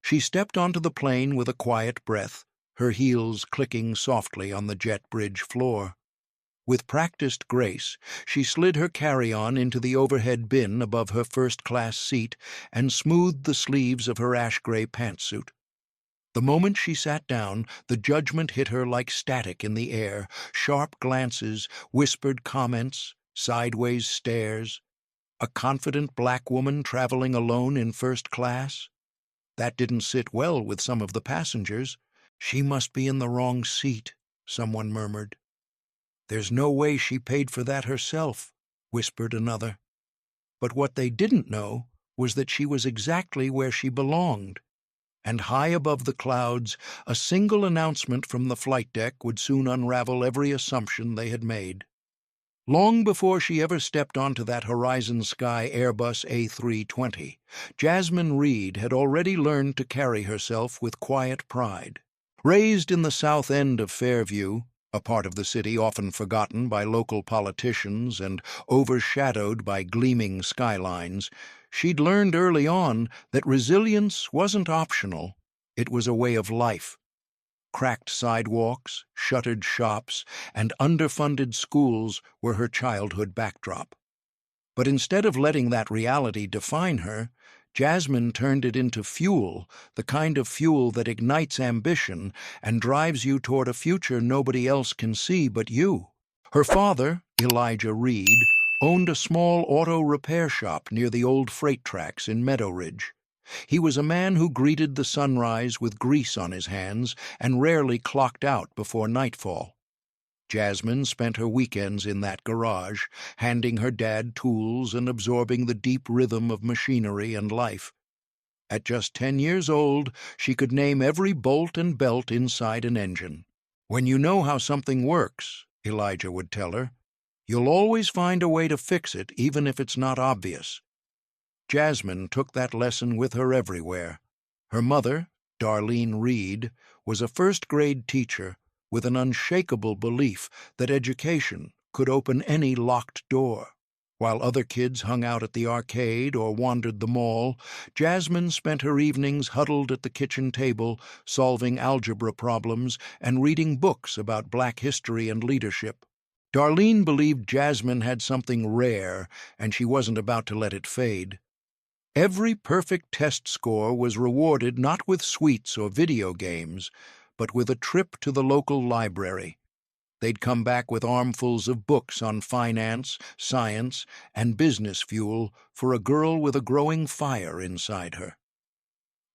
She stepped onto the plane with a quiet breath, her heels clicking softly on the jet bridge floor. With practiced grace, she slid her carry-on into the overhead bin above her first-class seat and smoothed the sleeves of her ash-gray pantsuit. The moment she sat down, the judgment hit her like static in the air, sharp glances, whispered comments, sideways stares. A confident black woman traveling alone in first class? That didn't sit well with some of the passengers. She must be in the wrong seat, someone murmured. There's no way she paid for that herself, whispered another. But what they didn't know was that she was exactly where she belonged. And high above the clouds, a single announcement from the flight deck would soon unravel every assumption they had made. Long before she ever stepped onto that Horizon Sky Airbus A320, Jasmine Reed had already learned to carry herself with quiet pride. Raised in the south end of Fairview, a part of the city often forgotten by local politicians and overshadowed by gleaming skylines, she'd learned early on that resilience wasn't optional, it was a way of life. Cracked sidewalks, shuttered shops, and underfunded schools were her childhood backdrop. But instead of letting that reality define her, Jasmine turned it into fuel, the kind of fuel that ignites ambition and drives you toward a future nobody else can see but you. Her father, Elijah Reed, owned a small auto repair shop near the old freight tracks in Meadow Ridge. He was a man who greeted the sunrise with grease on his hands and rarely clocked out before nightfall. Jasmine spent her weekends in that garage, handing her dad tools and absorbing the deep rhythm of machinery and life. At just 10 years old, she could name every bolt and belt inside an engine. When you know how something works, Elijah would tell her, you'll always find a way to fix it even if it's not obvious. Jasmine took that lesson with her everywhere. Her mother, Darlene Reed, was a first-grade teacher with an unshakable belief that education could open any locked door. While other kids hung out at the arcade or wandered the mall, Jasmine spent her evenings huddled at the kitchen table, solving algebra problems and reading books about Black history and leadership. Darlene believed Jasmine had something rare, and she wasn't about to let it fade. Every perfect test score was rewarded not with sweets or video games, but with a trip to the local library. They'd come back with armfuls of books on finance, science, and business fuel for a girl with a growing fire inside her.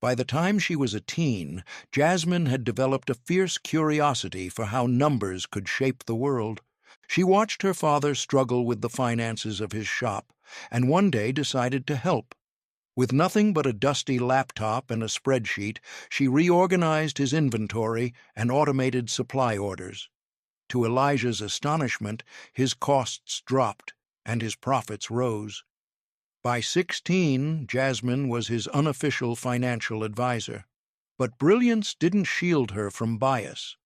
By the time she was a teen, Jasmine had developed a fierce curiosity for how numbers could shape the world. She watched her father struggle with the finances of his shop, and one day decided to help. With nothing but a dusty laptop and a spreadsheet, she reorganized his inventory and automated supply orders. To Elijah's astonishment, his costs dropped and his profits rose. By 16, Jasmine was his unofficial financial advisor. But brilliance didn't shield her from bias.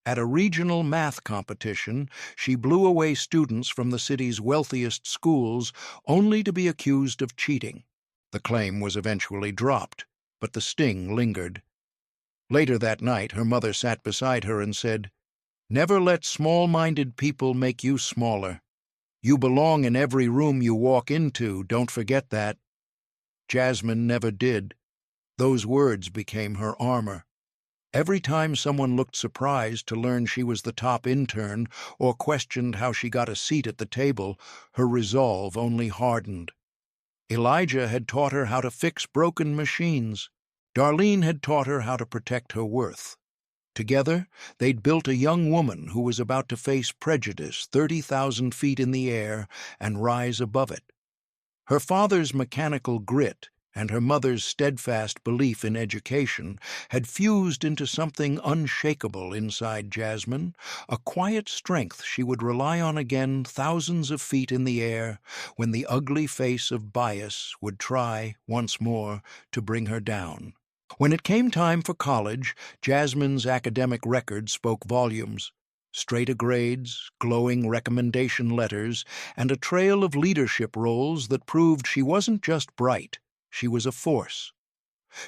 At a regional math competition, she blew away students from the city's wealthiest schools only to be accused of cheating. The claim was eventually dropped, but the sting lingered. Later that night, her mother sat beside her and said, "Never let small-minded people make you smaller. You belong in every room you walk into, don't forget that." Jasmine never did. Those words became her armor. Every time someone looked surprised to learn she was the top intern or questioned how she got a seat at the table, her resolve only hardened. Elijah had taught her how to fix broken machines. Darlene had taught her how to protect her worth. Together, they'd built a young woman who was about to face prejudice 30,000 feet in the air and rise above it. Her father's mechanical grit and her mother's steadfast belief in education had fused into something unshakable inside Jasmine, a quiet strength she would rely on again thousands of feet in the air when the ugly face of bias would try, once more, to bring her down. When it came time for college, Jasmine's academic record spoke volumes. Straight A grades, glowing recommendation letters, and a trail of leadership roles that proved she wasn't just bright, she was a force.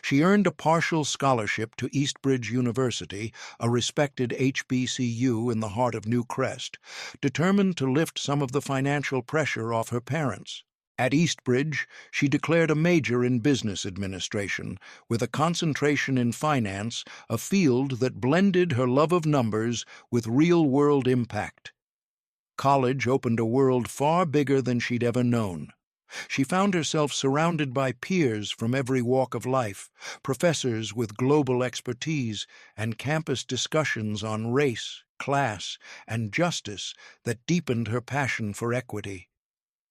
She earned a partial scholarship to Eastbridge University, a respected HBCU in the heart of New Crest, determined to lift some of the financial pressure off her parents. At Eastbridge, she declared a major in business administration, with a concentration in finance, a field that blended her love of numbers with real-world impact. College opened a world far bigger than she'd ever known. She found herself surrounded by peers from every walk of life, professors with global expertise, and campus discussions on race, class, and justice that deepened her passion for equity.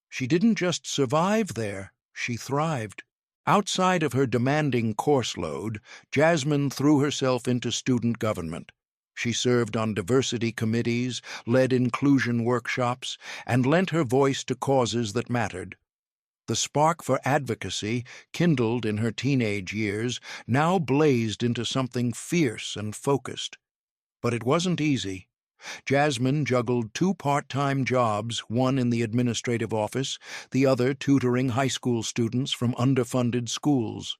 She didn't just survive there, she thrived. Outside of her demanding course load, Jasmine threw herself into student government. She served on diversity committees, led inclusion workshops, and lent her voice to causes that mattered. The spark for advocacy, kindled in her teenage years, now blazed into something fierce and focused. But it wasn't easy. Jasmine juggled two part-time jobs, one in the administrative office, the other tutoring high school students from underfunded schools.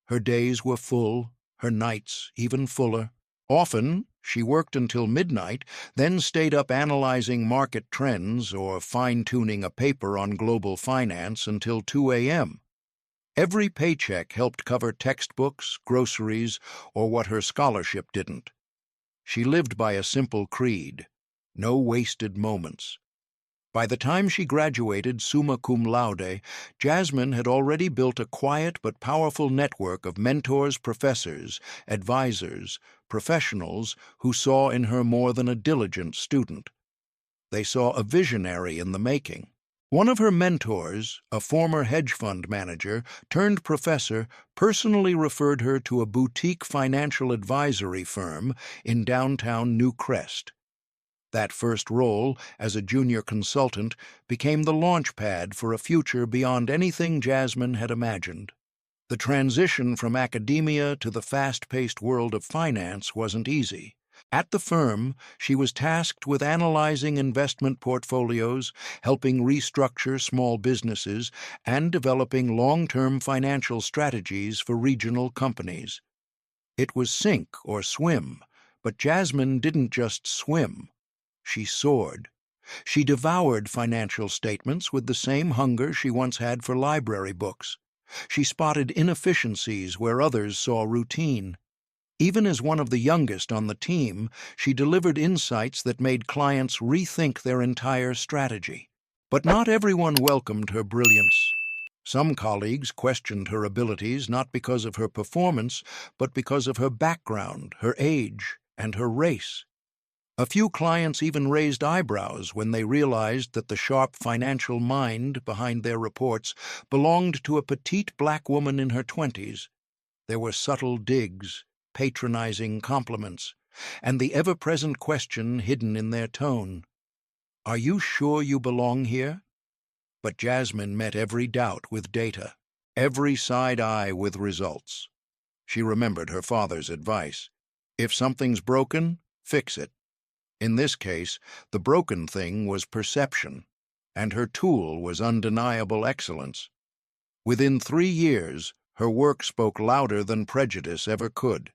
Her days were full, her nights even fuller. Often, she worked until midnight, then stayed up analyzing market trends or fine-tuning a paper on global finance until 2 a.m. Every paycheck helped cover textbooks, groceries, or what her scholarship didn't. She lived by a simple creed: no wasted moments. By the time she graduated summa cum laude, Jasmine had already built a quiet but powerful network of mentors, professors, advisors, professionals who saw in her more than a diligent student. They saw a visionary in the making. One of her mentors, a former hedge fund manager turned professor, personally referred her to a boutique financial advisory firm in downtown New Crest. That first role, as a junior consultant, became the launchpad for a future beyond anything Jasmine had imagined. The transition from academia to the fast-paced world of finance wasn't easy. At the firm, she was tasked with analyzing investment portfolios, helping restructure small businesses, and developing long-term financial strategies for regional companies. It was sink or swim, but Jasmine didn't just swim. She soared. She devoured financial statements with the same hunger she once had for library books. She spotted inefficiencies where others saw routine. Even as one of the youngest on the team, she delivered insights that made clients rethink their entire strategy. But not everyone welcomed her brilliance. Some colleagues questioned her abilities not because of her performance, but because of her background, her age, and her race. A few clients even raised eyebrows when they realized that the sharp financial mind behind their reports belonged to a petite black woman in her 20s. There were subtle digs, patronizing compliments, and the ever-present question hidden in their tone. "Are you sure you belong here?" But Jasmine met every doubt with data, every side eye with results. She remembered her father's advice: if something's broken, fix it. In this case, the broken thing was perception, and her tool was undeniable excellence. Within 3 years, her work spoke louder than prejudice ever could.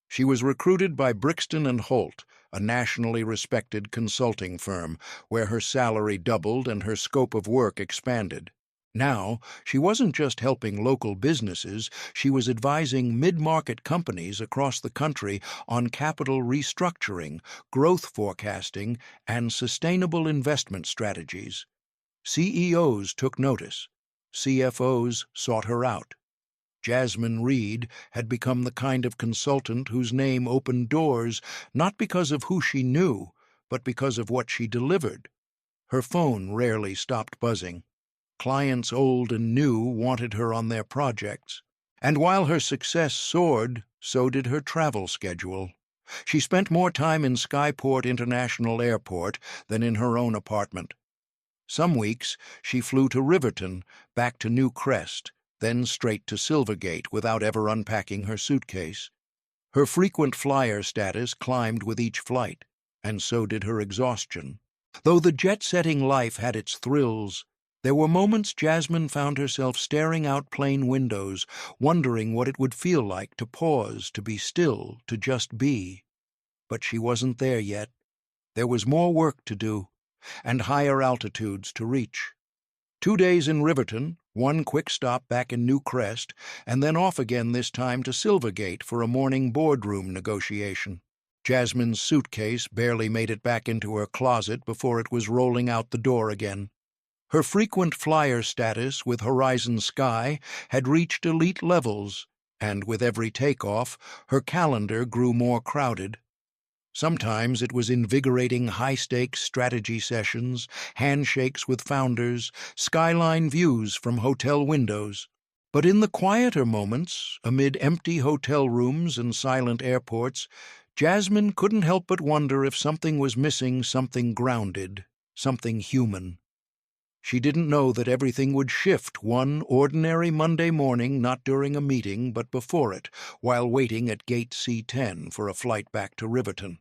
She was recruited by Brixton and Holt, a nationally respected consulting firm, where her salary doubled and her scope of work expanded. Now, she wasn't just helping local businesses, she was advising mid-market companies across the country on capital restructuring, growth forecasting, and sustainable investment strategies. CEOs took notice. CFOs sought her out. Jasmine Reed had become the kind of consultant whose name opened doors not because of who she knew, but because of what she delivered. Her phone rarely stopped buzzing. Clients old and new wanted her on their projects. And while her success soared, so did her travel schedule. She spent more time in Skyport International Airport than in her own apartment. Some weeks, she flew to Riverton, back to New Crest, then straight to Silvergate without ever unpacking her suitcase. Her frequent flyer status climbed with each flight, and so did her exhaustion. Though the jet-setting life had its thrills, There were moments Jasmine found herself staring out plane windows, wondering what it would feel like to pause, to be still, to just be. But she wasn't there yet. There was more work to do, and higher altitudes to reach. 2 days in Riverton, one quick stop back in New Crest, and then off again this time to Silvergate for a morning boardroom negotiation. Jasmine's suitcase barely made it back into her closet before it was rolling out the door again. Her frequent flyer status with Horizon Sky had reached elite levels, and with every takeoff, her calendar grew more crowded. Sometimes it was invigorating high-stakes strategy sessions, handshakes with founders, skyline views from hotel windows. But in the quieter moments, amid empty hotel rooms and silent airports, Jasmine couldn't help but wonder if something was missing, something grounded, something human. She didn't know that everything would shift one ordinary Monday morning, not during a meeting, but before it, while waiting at Gate C-10 for a flight back to Riverton.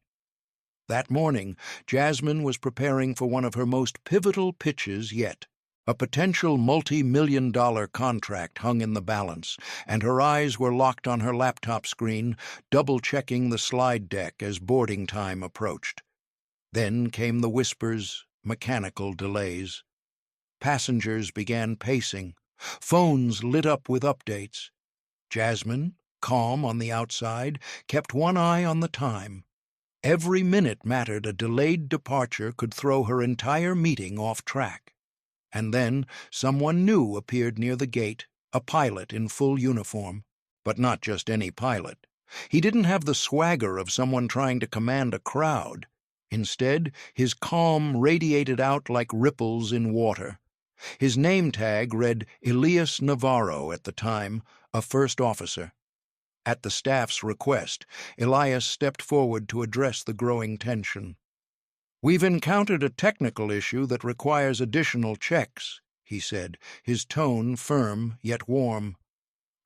That morning, Jasmine was preparing for one of her most pivotal pitches yet. A potential multi-million-dollar contract hung in the balance, and her eyes were locked on her laptop screen, double-checking the slide deck as boarding time approached. Then came the whispers, mechanical delays. Passengers began pacing. Phones lit up with updates. Jasmine, calm on the outside, kept one eye on the time. Every minute mattered. A delayed departure could throw her entire meeting off track. And then someone new appeared near the gate, a pilot in full uniform. But not just any pilot. He didn't have the swagger of someone trying to command a crowd. Instead, his calm radiated out like ripples in water. His name tag read Elias Navarro at the time, a first officer. At the staff's request, Elias stepped forward to address the growing tension. "We've encountered a technical issue that requires additional checks," he said, his tone firm yet warm.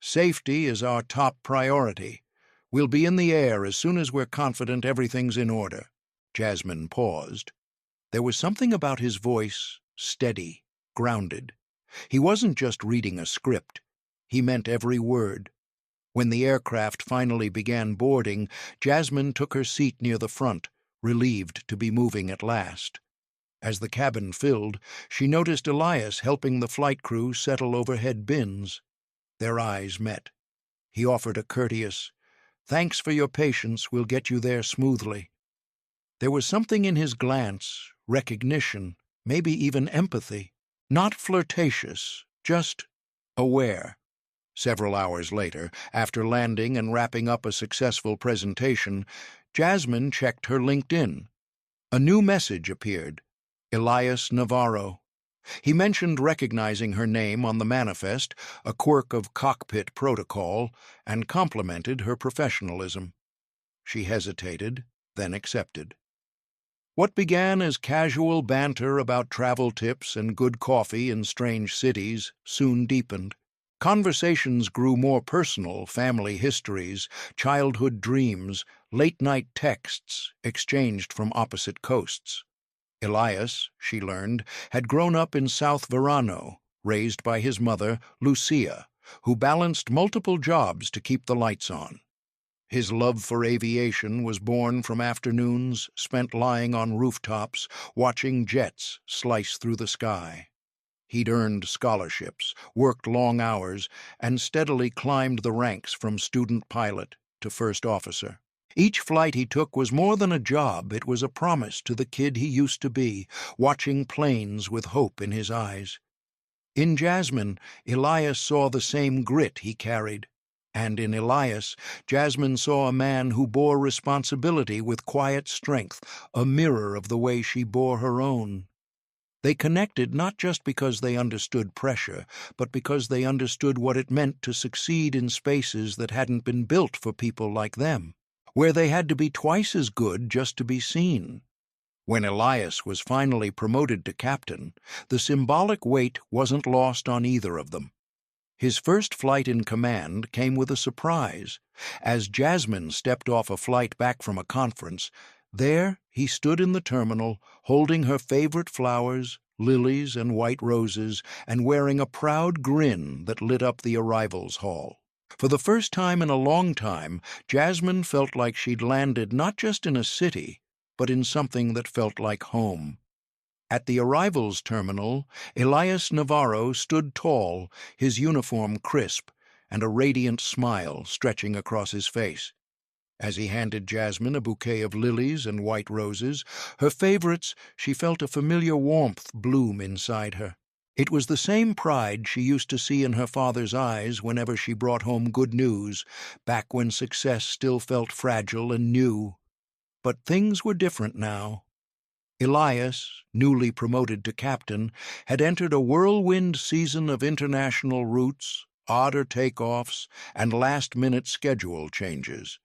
"Safety is our top priority. We'll be in the air as soon as we're confident everything's in order." Jasmine paused. There was something about his voice, steady, grounded. He wasn't just reading a script. He meant every word. When the aircraft finally began boarding, Jasmine took her seat near the front, relieved to be moving at last. As the cabin filled, she noticed Elias helping the flight crew settle overhead bins. Their eyes met. He offered a courteous, "Thanks for your patience, we'll get you there smoothly." There was something in his glance, recognition, maybe even empathy. Not flirtatious, just aware. Several hours later, after landing and wrapping up a successful presentation, Jasmine checked her LinkedIn. A new message appeared. Elias Navarro. He mentioned recognizing her name on the manifest, a quirk of cockpit protocol, and complimented her professionalism. She hesitated, then accepted. What began as casual banter about travel tips and good coffee in strange cities soon deepened. Conversations grew more personal, family histories, childhood dreams, late-night texts exchanged from opposite coasts. Elias, she learned, had grown up in South Verano, raised by his mother, Lucia, who balanced multiple jobs to keep the lights on. His love for aviation was born from afternoons spent lying on rooftops, watching jets slice through the sky. He'd earned scholarships, worked long hours, and steadily climbed the ranks from student pilot to first officer. Each flight he took was more than a job, it was a promise to the kid he used to be, watching planes with hope in his eyes. In Jasmine, Elias saw the same grit he carried. And in Elias, Jasmine saw a man who bore responsibility with quiet strength, a mirror of the way she bore her own. They connected not just because they understood pressure, but because they understood what it meant to succeed in spaces that hadn't been built for people like them, where they had to be twice as good just to be seen. When Elias was finally promoted to captain, the symbolic weight wasn't lost on either of them. His first flight in command came with a surprise. As Jasmine stepped off a flight back from a conference, there he stood in the terminal, holding her favorite flowers, lilies and white roses, and wearing a proud grin that lit up the arrivals hall. For the first time in a long time, Jasmine felt like she'd landed not just in a city, but in something that felt like home. At the arrivals terminal, Elias Navarro stood tall, his uniform crisp, and a radiant smile stretching across his face. As he handed Jasmine a bouquet of lilies and white roses, her favorites, she felt a familiar warmth bloom inside her. It was the same pride she used to see in her father's eyes whenever she brought home good news, back when success still felt fragile and new. But things were different now. Elias, newly promoted to captain, had entered a whirlwind season of international routes, odder takeoffs, and last-minute schedule changes.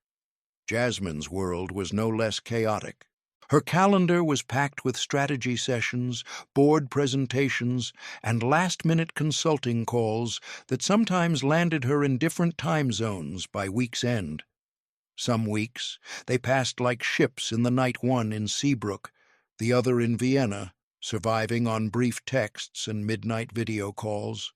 Jasmine's world was no less chaotic. Her calendar was packed with strategy sessions, board presentations, and last-minute consulting calls that sometimes landed her in different time zones by week's end. Some weeks, they passed like ships in the night one in Seabrook, the other in Vienna, surviving on brief texts and midnight video calls.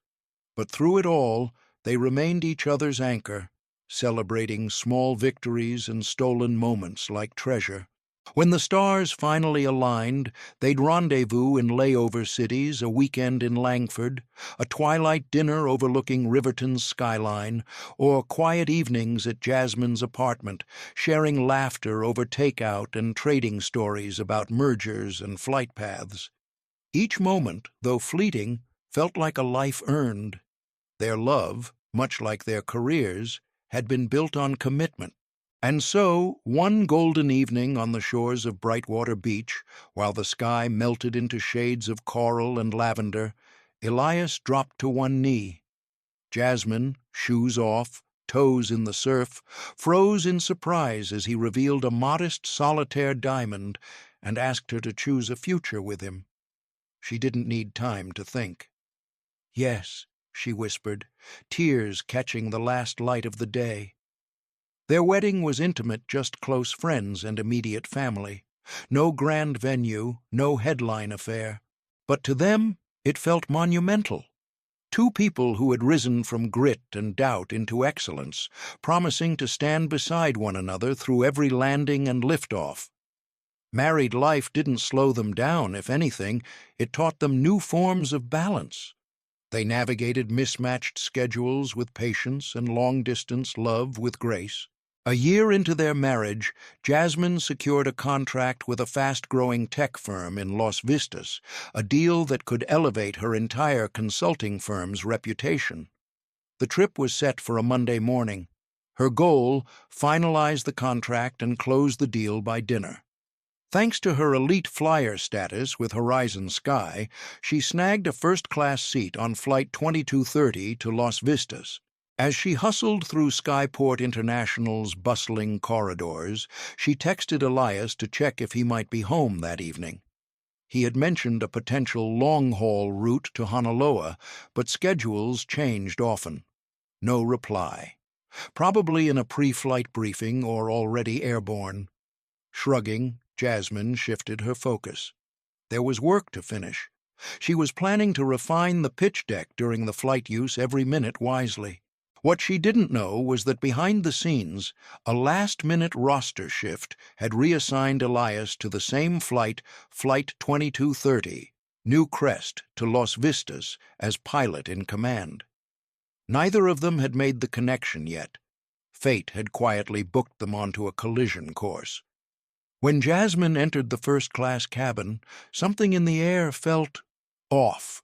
But through it all, they remained each other's anchor, celebrating small victories and stolen moments like treasure. When the stars finally aligned, they'd rendezvous in layover cities, a weekend in Langford, a twilight dinner overlooking Riverton's skyline, or quiet evenings at Jasmine's apartment, sharing laughter over takeout and trading stories about mergers and flight paths. Each moment, though fleeting, felt like a life earned. Their love, much like their careers, had been built on commitment. And so, one golden evening on the shores of Brightwater Beach, while the sky melted into shades of coral and lavender, Elias dropped to one knee. Jasmine, shoes off, toes in the surf, froze in surprise as he revealed a modest solitaire diamond and asked her to choose a future with him. She didn't need time to think. "Yes," she whispered, tears catching the last light of the day. Their wedding was intimate, just close friends and immediate family. No grand venue, no headline affair. But to them, it felt monumental. Two people who had risen from grit and doubt into excellence, promising to stand beside one another through every landing and liftoff. Married life didn't slow them down, if anything, it taught them new forms of balance. They navigated mismatched schedules with patience and long-distance love with grace. A year into their marriage, Jasmine secured a contract with a fast-growing tech firm in Las Vistas, a deal that could elevate her entire consulting firm's reputation. The trip was set for a Monday morning. Her goal, finalize the contract and close the deal by dinner. Thanks to her elite flyer status with Horizon Sky, she snagged a first-class seat on Flight 2230 to Las Vistas. As she hustled through Skyport International's bustling corridors, she texted Elias to check if he might be home that evening. He had mentioned a potential long-haul route to Honolulu, but schedules changed often. No reply. Probably in a pre-flight briefing or already airborne. Shrugging, Jasmine shifted her focus. There was work to finish. She was planning to refine the pitch deck during the flight, use every minute wisely. What she didn't know was that behind the scenes, a last-minute roster shift had reassigned Elias to the same flight, Flight 2230, New Crest to Las Vistas, as pilot in command. Neither of them had made the connection yet. Fate had quietly booked them onto a collision course. When Jasmine entered the first-class cabin, something in the air felt off.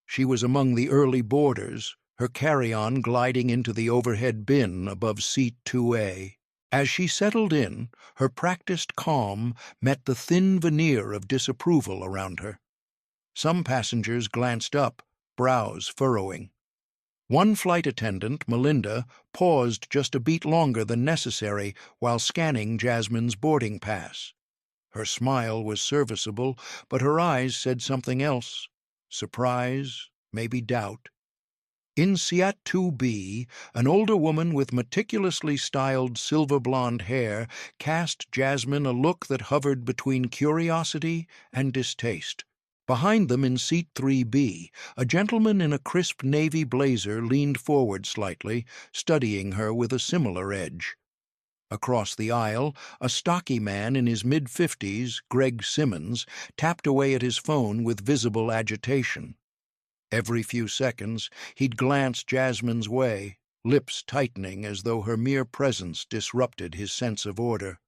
She was among the early boarders, her carry-on gliding into the overhead bin above seat 2A. As she settled in, her practiced calm met the thin veneer of disapproval around her. Some passengers glanced up, brows furrowing. One flight attendant, Melinda, paused just a beat longer than necessary while scanning Jasmine's boarding pass. Her smile was serviceable, but her eyes said something else. Surprise, maybe doubt. In Seat 2B, an older woman with meticulously styled silver-blonde hair cast Jasmine a look that hovered between curiosity and distaste. Behind them in seat 3B, a gentleman in a crisp navy blazer leaned forward slightly, studying her with a similar edge. Across the aisle, a stocky man in his mid-50s, Greg Simmons, tapped away at his phone with visible agitation. Every few seconds, he'd glance Jasmine's way, lips tightening as though her mere presence disrupted his sense of order.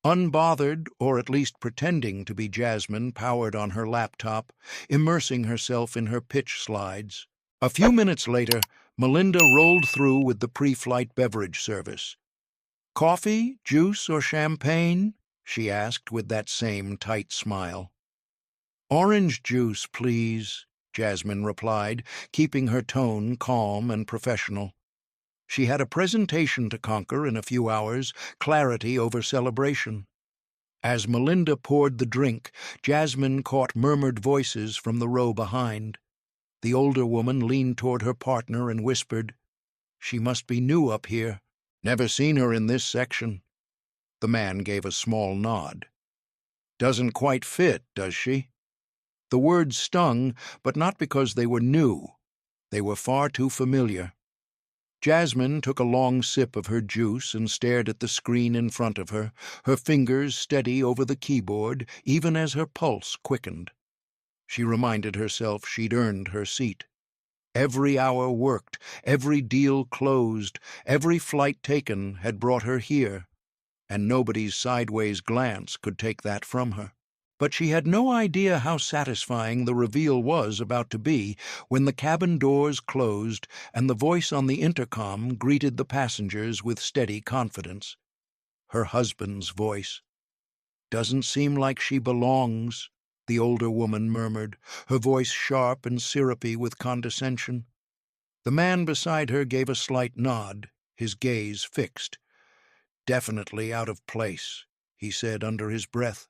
Unbothered, or at least pretending to be, Jasmine powered on her laptop, immersing herself in her pitch slides. A few minutes later, Melinda rolled through with the pre-flight beverage service. "Coffee, juice, or champagne?" she asked with that same tight smile. "Orange juice, please," Jasmine replied, keeping her tone calm and professional. She had a presentation to conquer in a few hours, clarity over celebration. As Melinda poured the drink, Jasmine caught murmured voices from the row behind. The older woman leaned toward her partner and whispered, "She must be new up here. Never seen her in this section." The man gave a small nod. "Doesn't quite fit, does she?" The words stung, but not because they were new. They were far too familiar. Jasmine took a long sip of her juice and stared at the screen in front of her, her fingers steady over the keyboard, even as her pulse quickened. She reminded herself she'd earned her seat. Every hour worked, every deal closed, every flight taken had brought her here, and nobody's sideways glance could take that from her. But she had no idea how satisfying the reveal was about to be when the cabin doors closed and the voice on the intercom greeted the passengers with steady confidence. Her husband's voice. "Doesn't seem like she belongs," the older woman murmured, her voice sharp and syrupy with condescension. The man beside her gave a slight nod, his gaze fixed. "Definitely out of place," he said under his breath.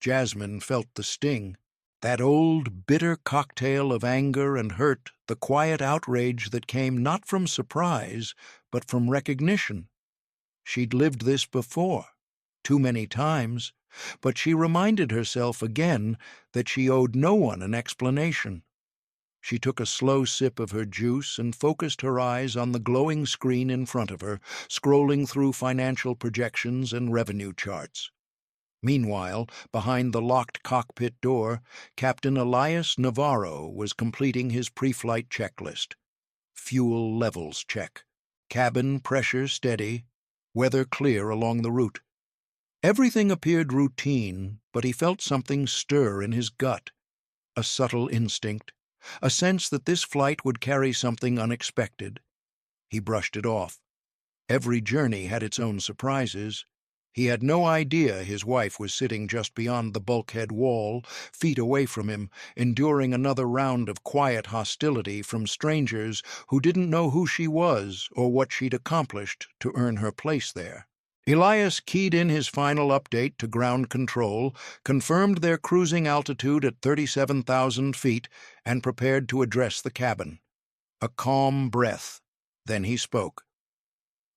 Jasmine felt the sting. That old, bitter cocktail of anger and hurt, the quiet outrage that came not from surprise, but from recognition. She'd lived this before, too many times, but she reminded herself again that she owed no one an explanation. She took a slow sip of her juice and focused her eyes on the glowing screen in front of her, scrolling through financial projections and revenue charts. Meanwhile, behind the locked cockpit door, Captain Elias Navarro was completing his pre-flight checklist. Fuel levels check. Cabin pressure steady. Weather clear along the route. Everything appeared routine, but he felt something stir in his gut. A subtle instinct. A sense that this flight would carry something unexpected. He brushed it off. Every journey had its own surprises. He had no idea his wife was sitting just beyond the bulkhead wall, feet away from him, enduring another round of quiet hostility from strangers who didn't know who she was or what she'd accomplished to earn her place there. Elias keyed in his final update to ground control, confirmed their cruising altitude at 37,000 feet, and prepared to address the cabin. A calm breath. Then he spoke.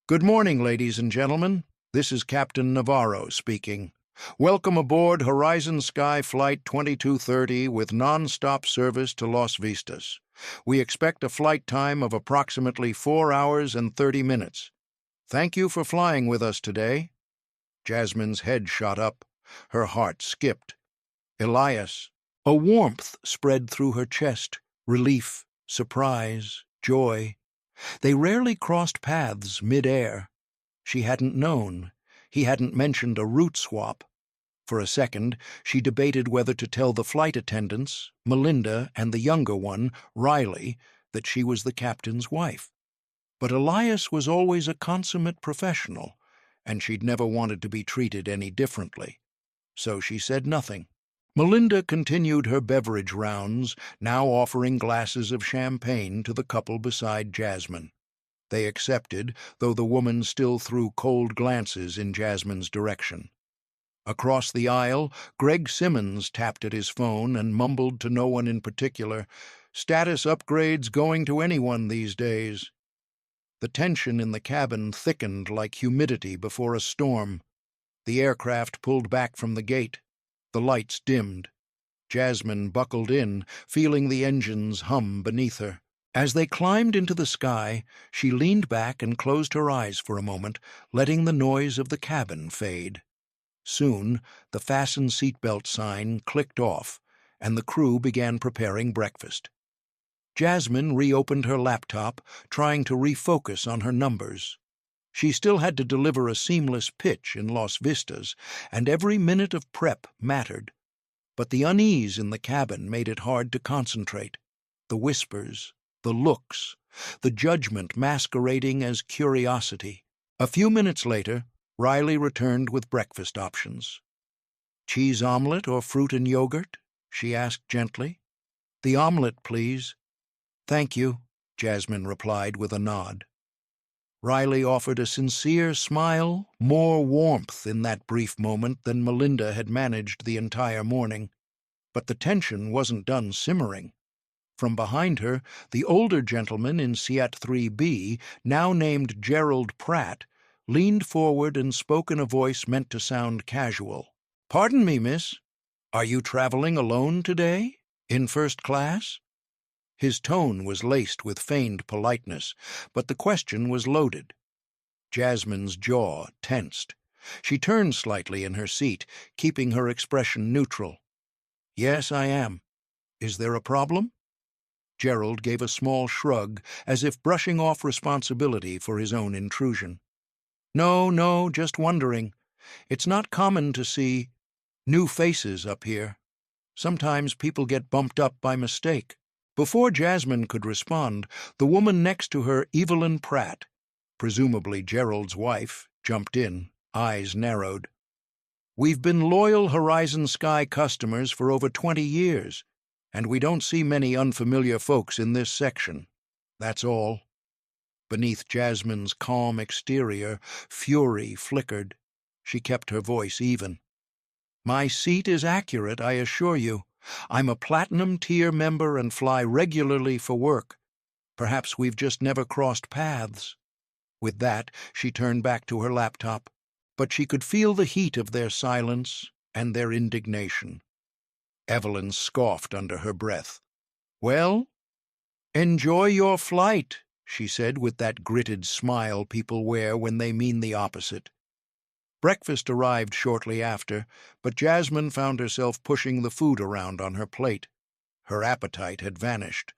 "Good morning, ladies and gentlemen. This is Captain Navarro speaking. Welcome aboard Horizon Sky Flight 2230 with non-stop service to Las Vistas. We expect a flight time of approximately 4 hours and 30 minutes. Thank you for flying with us today." Jasmine's head shot up. Her heart skipped. Elias. A warmth spread through her chest. Relief, surprise, joy. They rarely crossed paths mid-air. She hadn't known. He hadn't mentioned a route swap. For a second, she debated whether to tell the flight attendants, Melinda and the younger one, Riley, that she was the captain's wife. But Elias was always a consummate professional, and she'd never wanted to be treated any differently. So she said nothing. Melinda continued her beverage rounds, now offering glasses of champagne to the couple beside Jasmine. They accepted, though the woman still threw cold glances in Jasmine's direction. Across the aisle, Greg Simmons tapped at his phone and mumbled to no one in particular, "Status upgrades going to anyone these days." The tension in the cabin thickened like humidity before a storm. The aircraft pulled back from the gate. The lights dimmed. Jasmine buckled in, feeling the engines hum beneath her. As they climbed into the sky, she leaned back and closed her eyes for a moment, letting the noise of the cabin fade. Soon, the fasten seatbelt sign clicked off, and the crew began preparing breakfast. Jasmine reopened her laptop, trying to refocus on her numbers. She still had to deliver a seamless pitch in Las Vistas, and every minute of prep mattered. But the unease in the cabin made it hard to concentrate. The whispers, the looks, the judgment masquerading as curiosity. A few minutes later, Riley returned with breakfast options. "Cheese omelet or fruit and yogurt?" she asked gently. "The omelet, please." "Thank you," Jasmine replied with a nod. Riley offered a sincere smile, more warmth in that brief moment than Melinda had managed the entire morning. But the tension wasn't done simmering. From behind her, the older gentleman in Seat 3B, now named Gerald Pratt, leaned forward and spoke in a voice meant to sound casual. "Pardon me, miss. Are you traveling alone today? In first class?" His tone was laced with feigned politeness, but the question was loaded. Jasmine's jaw tensed. She turned slightly in her seat, keeping her expression neutral. "Yes, I am. Is there a problem?" Gerald gave a small shrug, as if brushing off responsibility for his own intrusion. No, just wondering. It's not common to see new faces up here. Sometimes people get bumped up by mistake." Before Jasmine could respond, the woman next to her, Evelyn Pratt, presumably Gerald's wife, jumped in, eyes narrowed. "We've been loyal Horizon Sky customers for over 20 years, and we don't see many unfamiliar folks in this section. That's all." Beneath Jasmine's calm exterior, fury flickered. She kept her voice even. "My seat is accurate, I assure you. I'm a Platinum Tier member and fly regularly for work. Perhaps we've just never crossed paths." With that, she turned back to her laptop, but she could feel the heat of their silence and their indignation. Evelyn scoffed under her breath. "Well, enjoy your flight," she said with that gritted smile people wear when they mean the opposite. Breakfast arrived shortly after, but Jasmine found herself pushing the food around on her plate. Her appetite had vanished.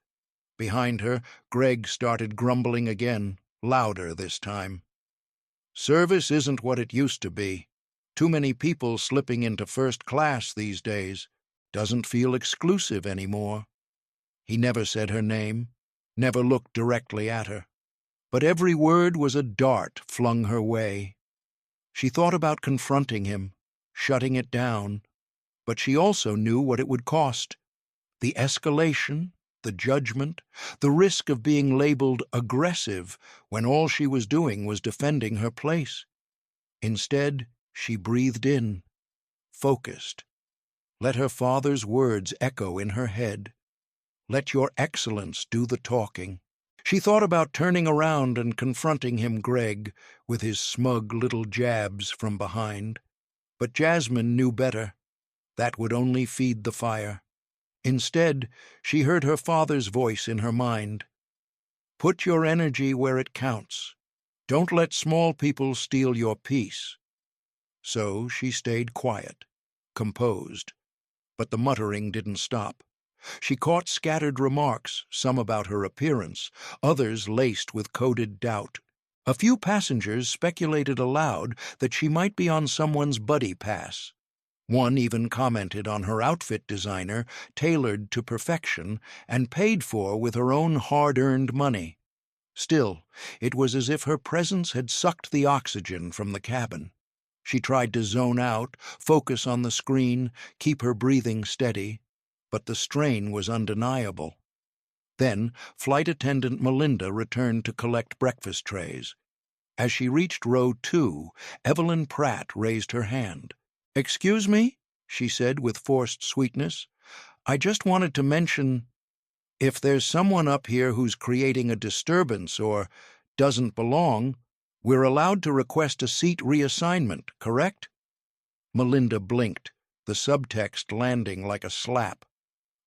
Behind her, Greg started grumbling again, louder this time. "Service isn't what it used to be. Too many people slipping into first class these days. Doesn't feel exclusive anymore." He never said her name, never looked directly at her. But every word was a dart flung her way. She thought about confronting him, shutting it down, but she also knew what it would cost. The escalation, the judgment, the risk of being labeled aggressive when all she was doing was defending her place. Instead, she breathed in, focused. Let her father's words echo in her head. "Let your excellence do the talking." She thought about turning around and confronting him, Greg, with his smug little jabs from behind. But Jasmine knew better. That would only feed the fire. Instead, she heard her father's voice in her mind. "Put your energy where it counts. Don't let small people steal your peace." So she stayed quiet, composed. But the muttering didn't stop. She caught scattered remarks, some about her appearance, others laced with coded doubt. A few passengers speculated aloud that she might be on someone's buddy pass. One even commented on her outfit designer, tailored to perfection and paid for with her own hard-earned money. Still, it was as if her presence had sucked the oxygen from the cabin. She tried to zone out, focus on the screen, keep her breathing steady, but the strain was undeniable. Then, flight attendant Melinda returned to collect breakfast trays. As she reached row 2, Evelyn Pratt raised her hand. "Excuse me," she said with forced sweetness. "I just wanted to mention, if there's someone up here who's creating a disturbance or doesn't belong, we're allowed to request a seat reassignment, correct?" Melinda blinked, the subtext landing like a slap.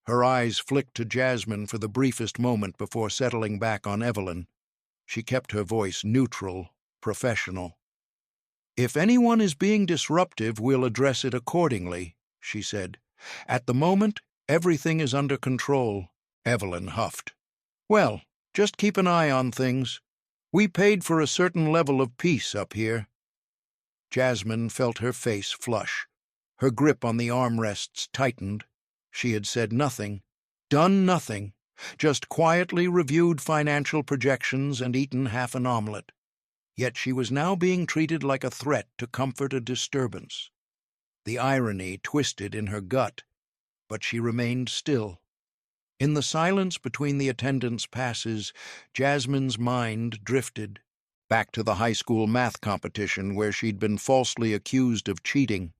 Her eyes flicked to Jasmine for the briefest moment before settling back on Evelyn. She kept her voice neutral, professional. "If anyone is being disruptive, we'll address it accordingly," she said. "At the moment, everything is under control." Evelyn huffed. "Well, just keep an eye on things. We paid for a certain level of peace up here." Jasmine felt her face flush. Her grip on the armrests tightened. She had said nothing, done nothing, just quietly reviewed financial projections and eaten half an omelet. Yet she was now being treated like a threat to comfort a disturbance. The irony twisted in her gut, but she remained still. In the silence between the attendants' passes, Jasmine's mind drifted back to the high school math competition where she'd been falsely accused of cheating,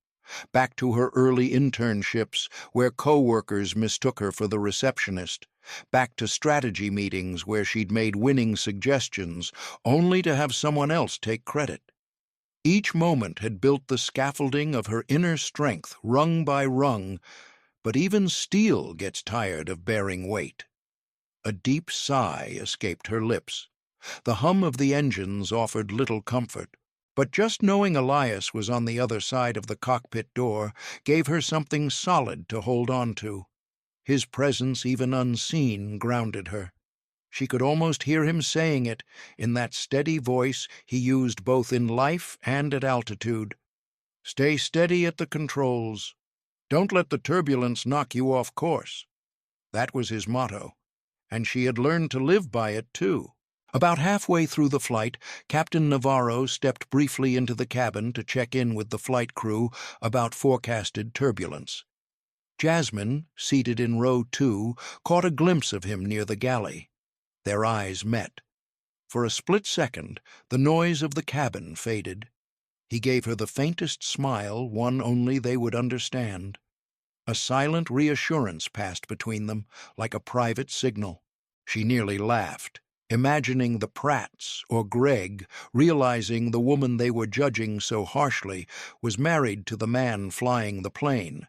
back to her early internships where co-workers mistook her for the receptionist, back to strategy meetings where she'd made winning suggestions only to have someone else take credit. Each moment had built the scaffolding of her inner strength rung by rung, but even steel gets tired of bearing weight. A deep sigh escaped her lips. The hum of the engines offered little comfort, but just knowing Elias was on the other side of the cockpit door gave her something solid to hold on to. His presence, even unseen, grounded her. She could almost hear him saying it in that steady voice he used both in life and at altitude. "Stay steady at the controls. Don't let the turbulence knock you off course." That was his motto, and she had learned to live by it, too. About halfway through the flight, Captain Navarro stepped briefly into the cabin to check in with the flight crew about forecasted turbulence. Jasmine, seated in row 2, caught a glimpse of him near the galley. Their eyes met. For a split second, the noise of the cabin faded. He gave her the faintest smile, one only they would understand. A silent reassurance passed between them, like a private signal. She nearly laughed, imagining the Pratts or Greg realizing the woman they were judging so harshly was married to the man flying the plane.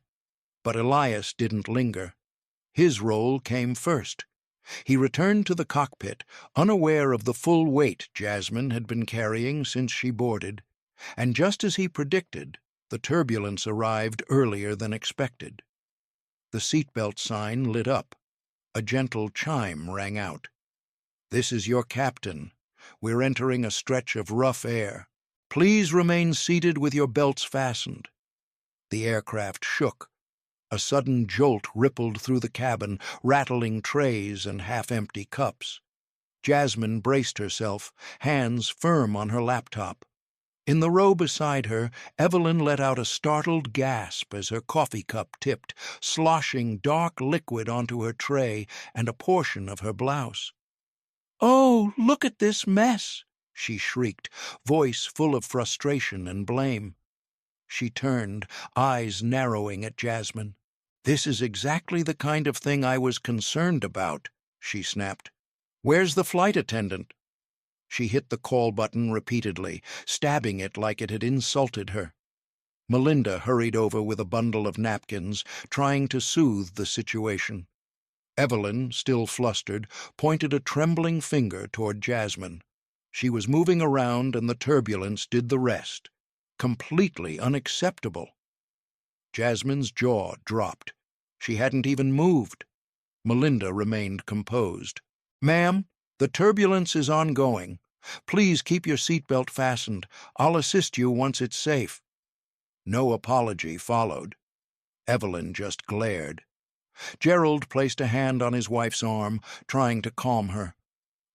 But Elias didn't linger. His role came first. He returned to the cockpit, unaware of the full weight Jasmine had been carrying since she boarded, and just as he predicted, the turbulence arrived earlier than expected. The seatbelt sign lit up. A gentle chime rang out. "This is your captain. We're entering a stretch of rough air. Please remain seated with your belts fastened." The aircraft shook. A sudden jolt rippled through the cabin, rattling trays and half-empty cups. Jasmine braced herself, hands firm on her laptop. In the row beside her, Evelyn let out a startled gasp as her coffee cup tipped, sloshing dark liquid onto her tray and a portion of her blouse. "Oh, look at this mess!" she shrieked, voice full of frustration and blame. She turned, eyes narrowing at Jasmine. "This is exactly the kind of thing I was concerned about," she snapped. "Where's the flight attendant?" She hit the call button repeatedly, stabbing it like it had insulted her. Melinda hurried over with a bundle of napkins, trying to soothe the situation. Evelyn, still flustered, pointed a trembling finger toward Jasmine. She was moving around and the turbulence did the rest. Completely unacceptable. Jasmine's jaw dropped. She hadn't even moved. Melinda remained composed. "Ma'am, the turbulence is ongoing. Please keep your seatbelt fastened. I'll assist you once it's safe." No apology followed. Evelyn just glared. Gerald placed a hand on his wife's arm, trying to calm her.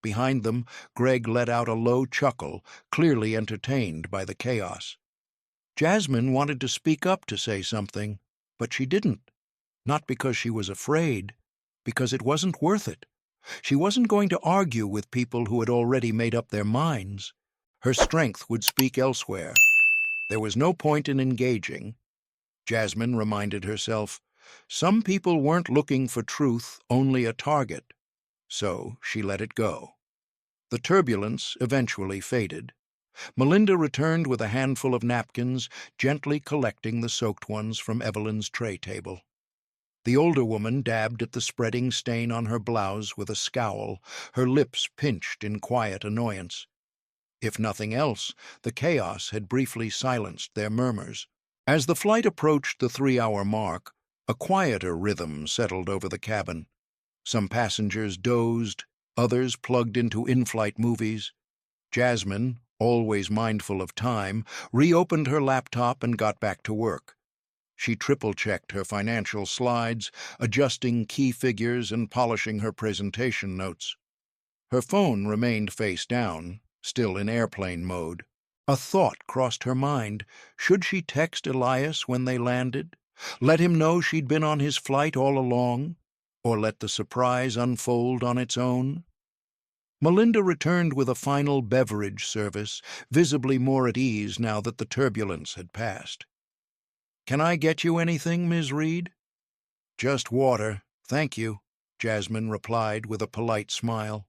Behind them, Greg let out a low chuckle, clearly entertained by the chaos. Jasmine wanted to speak up to say something, but she didn't. Not because she was afraid, because it wasn't worth it. She wasn't going to argue with people who had already made up their minds. Her strength would speak elsewhere. There was no point in engaging. Jasmine reminded herself, some people weren't looking for truth, only a target. So she let it go. The turbulence eventually faded. Melinda returned with a handful of napkins, gently collecting the soaked ones from Evelyn's tray table. The older woman dabbed at the spreading stain on her blouse with a scowl, her lips pinched in quiet annoyance. If nothing else, the chaos had briefly silenced their murmurs. As the flight approached the 3-hour mark, a quieter rhythm settled over the cabin. Some passengers dozed, others plugged into in-flight movies. Jasmine, always mindful of time, reopened her laptop and got back to work. She triple-checked her financial slides, adjusting key figures and polishing her presentation notes. Her phone remained face down, still in airplane mode. A thought crossed her mind. Should she text Elias when they landed? Let him know she'd been on his flight all along? Or let the surprise unfold on its own? Melinda returned with a final beverage service, visibly more at ease now that the turbulence had passed. "Can I get you anything, Ms. Reed?" "Just water, thank you," Jasmine replied with a polite smile.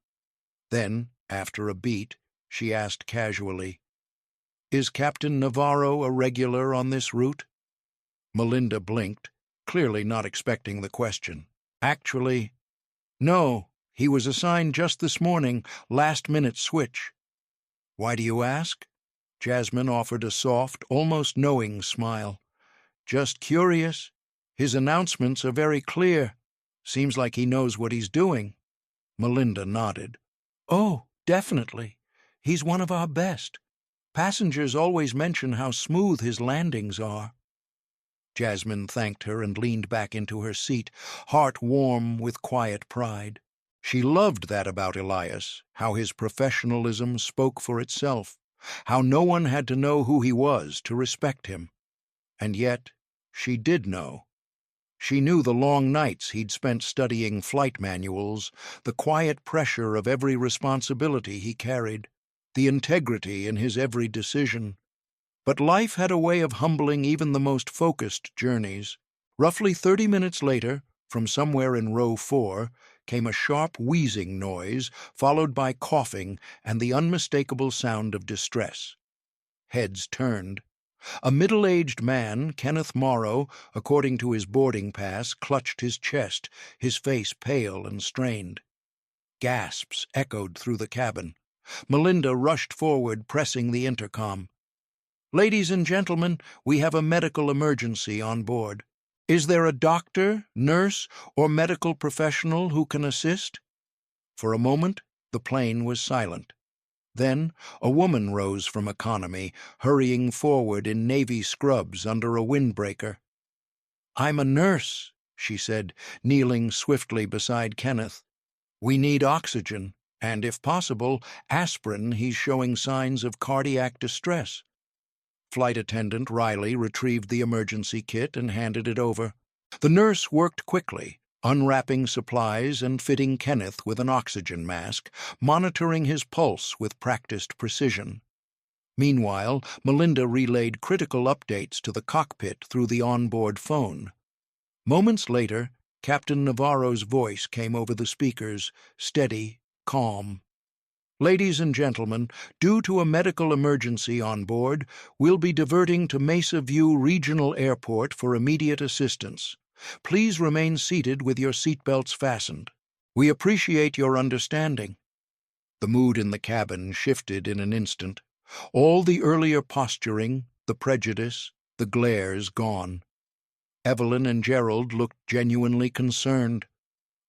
Then, after a beat, she asked casually, "Is Captain Navarro a regular on this route?" Melinda blinked, clearly not expecting the question. "Actually, no. He was assigned just this morning, last-minute switch." "Why do you ask?" Jasmine offered a soft, almost knowing smile. "Just curious. His announcements are very clear. Seems like he knows what he's doing." Melinda nodded. "Oh, definitely. He's one of our best. Passengers always mention how smooth his landings are." Jasmine thanked her and leaned back into her seat, heart warm with quiet pride. She loved that about Elias, how his professionalism spoke for itself, how no one had to know who he was to respect him. And yet, she did know. She knew the long nights he'd spent studying flight manuals, the quiet pressure of every responsibility he carried, the integrity in his every decision. But life had a way of humbling even the most focused journeys. Roughly 30 minutes later, from somewhere in row 4, came a sharp wheezing noise, followed by coughing and the unmistakable sound of distress. Heads turned. A middle-aged man, Kenneth Morrow, according to his boarding pass, clutched his chest, his face pale and strained. Gasps echoed through the cabin. Melinda rushed forward, pressing the intercom. "Ladies and gentlemen, we have a medical emergency on board. Is there a doctor, nurse, or medical professional who can assist?" For a moment, the plane was silent. Then a woman rose from economy, hurrying forward in navy scrubs under a windbreaker. "I'm a nurse," she said, kneeling swiftly beside Kenneth. "We need oxygen, and, if possible, aspirin. He's showing signs of cardiac distress." Flight attendant Riley retrieved the emergency kit and handed it over. The nurse worked quickly, unwrapping supplies and fitting Kenneth with an oxygen mask, monitoring his pulse with practiced precision. Meanwhile, Melinda relayed critical updates to the cockpit through the onboard phone. Moments later, Captain Navarro's voice came over the speakers, steady, calm. "Ladies and gentlemen, due to a medical emergency on board, we'll be diverting to Mesa View Regional Airport for immediate assistance. Please remain seated with your seatbelts fastened. We appreciate your understanding." The mood in the cabin shifted in an instant. All the earlier posturing, the prejudice, the glares gone. Evelyn and Gerald looked genuinely concerned.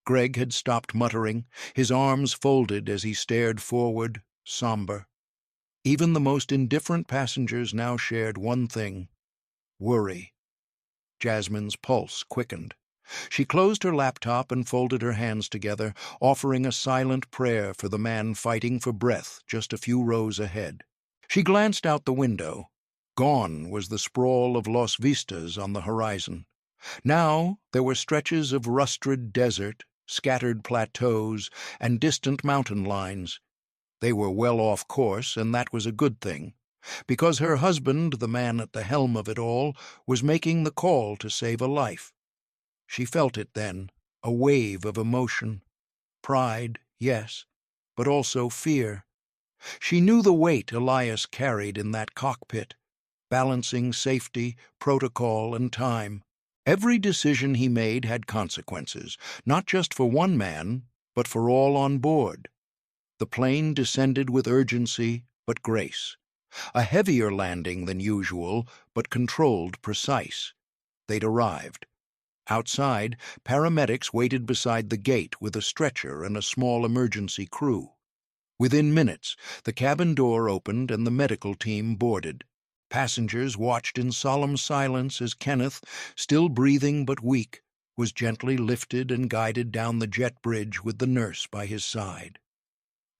Greg had stopped muttering, his arms folded as he stared forward, somber. Even the most indifferent passengers now shared one thing: worry. Jasmine's pulse quickened. She closed her laptop and folded her hands together, offering a silent prayer for the man fighting for breath just a few rows ahead. She glanced out the window. Gone was the sprawl of Los Vistas on the horizon. Now there were stretches of rustred desert, scattered plateaus, and distant mountain lines. They were well off course, and that was a good thing, because her husband, the man at the helm of it all, was making the call to save a life. She felt it then, a wave of emotion. Pride, yes, but also fear. She knew the weight Elias carried in that cockpit, balancing safety, protocol, and time. Every decision he made had consequences, not just for one man, but for all on board. The plane descended with urgency but grace. A heavier landing than usual, but controlled, precise. They'd arrived. Outside, paramedics waited beside the gate with a stretcher and a small emergency crew. Within minutes, the cabin door opened and the medical team boarded. Passengers watched in solemn silence as Kenneth, still breathing but weak, was gently lifted and guided down the jet bridge with the nurse by his side.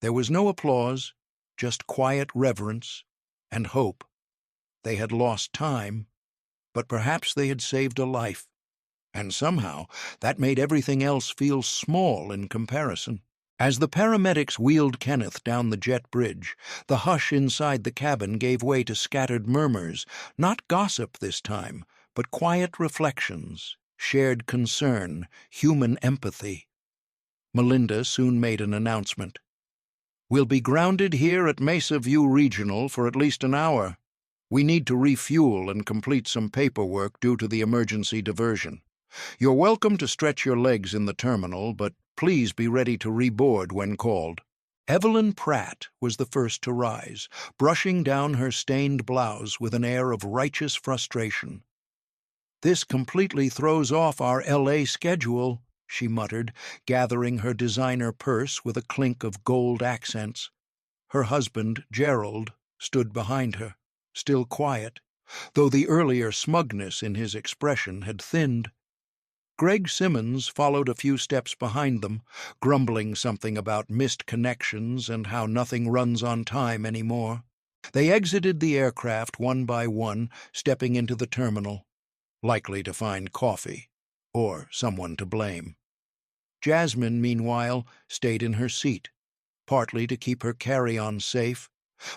There was no applause, just quiet reverence and hope. They had lost time, but perhaps they had saved a life, and somehow that made everything else feel small in comparison. As the paramedics wheeled Kenneth down the jet bridge, the hush inside the cabin gave way to scattered murmurs, not gossip this time, but quiet reflections, shared concern, human empathy. Melinda soon made an announcement. "We'll be grounded here at Mesa View Regional for at least an hour. We need to refuel and complete some paperwork due to the emergency diversion. You're welcome to stretch your legs in the terminal, but please be ready to reboard when called." Evelyn Pratt was the first to rise, brushing down her stained blouse with an air of righteous frustration. "This completely throws off our L.A. schedule," she muttered, gathering her designer purse with a clink of gold accents. Her husband, Gerald, stood behind her, still quiet, though the earlier smugness in his expression had thinned. Greg Simmons followed a few steps behind them, grumbling something about missed connections and how nothing runs on time anymore. They exited the aircraft one by one, stepping into the terminal, likely to find coffee, or someone to blame. Jasmine, meanwhile, stayed in her seat, partly to keep her carry-on safe,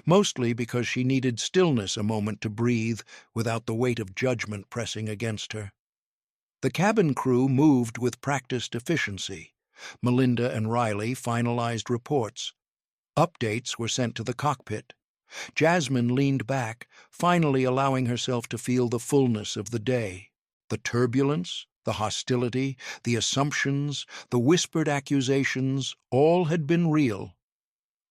mostly because she needed stillness a moment to breathe without the weight of judgment pressing against her. The cabin crew moved with practiced efficiency. Melinda and Riley finalized reports. Updates were sent to the cockpit. Jasmine leaned back, finally allowing herself to feel the fullness of the day. The turbulence, the hostility, the assumptions, the whispered accusations, all had been real.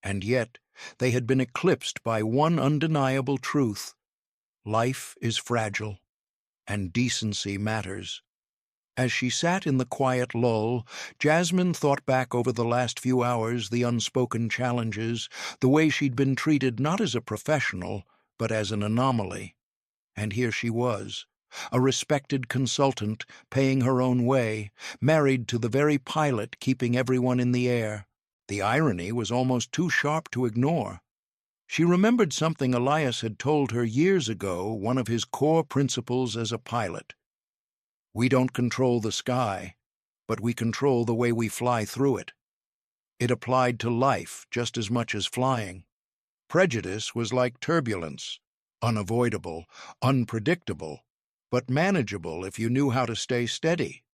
And yet, they had been eclipsed by one undeniable truth. Life is fragile, and decency matters. As she sat in the quiet lull, Jasmine thought back over the last few hours, the unspoken challenges, the way she'd been treated not as a professional, but as an anomaly. And here she was, a respected consultant, paying her own way, married to the very pilot keeping everyone in the air. The irony was almost too sharp to ignore. She remembered something Elias had told her years ago, one of his core principles as a pilot. "We don't control the sky, but we control the way we fly through it." It applied to life just as much as flying. Prejudice was like turbulence, unavoidable, unpredictable, but manageable if you knew how to stay steady.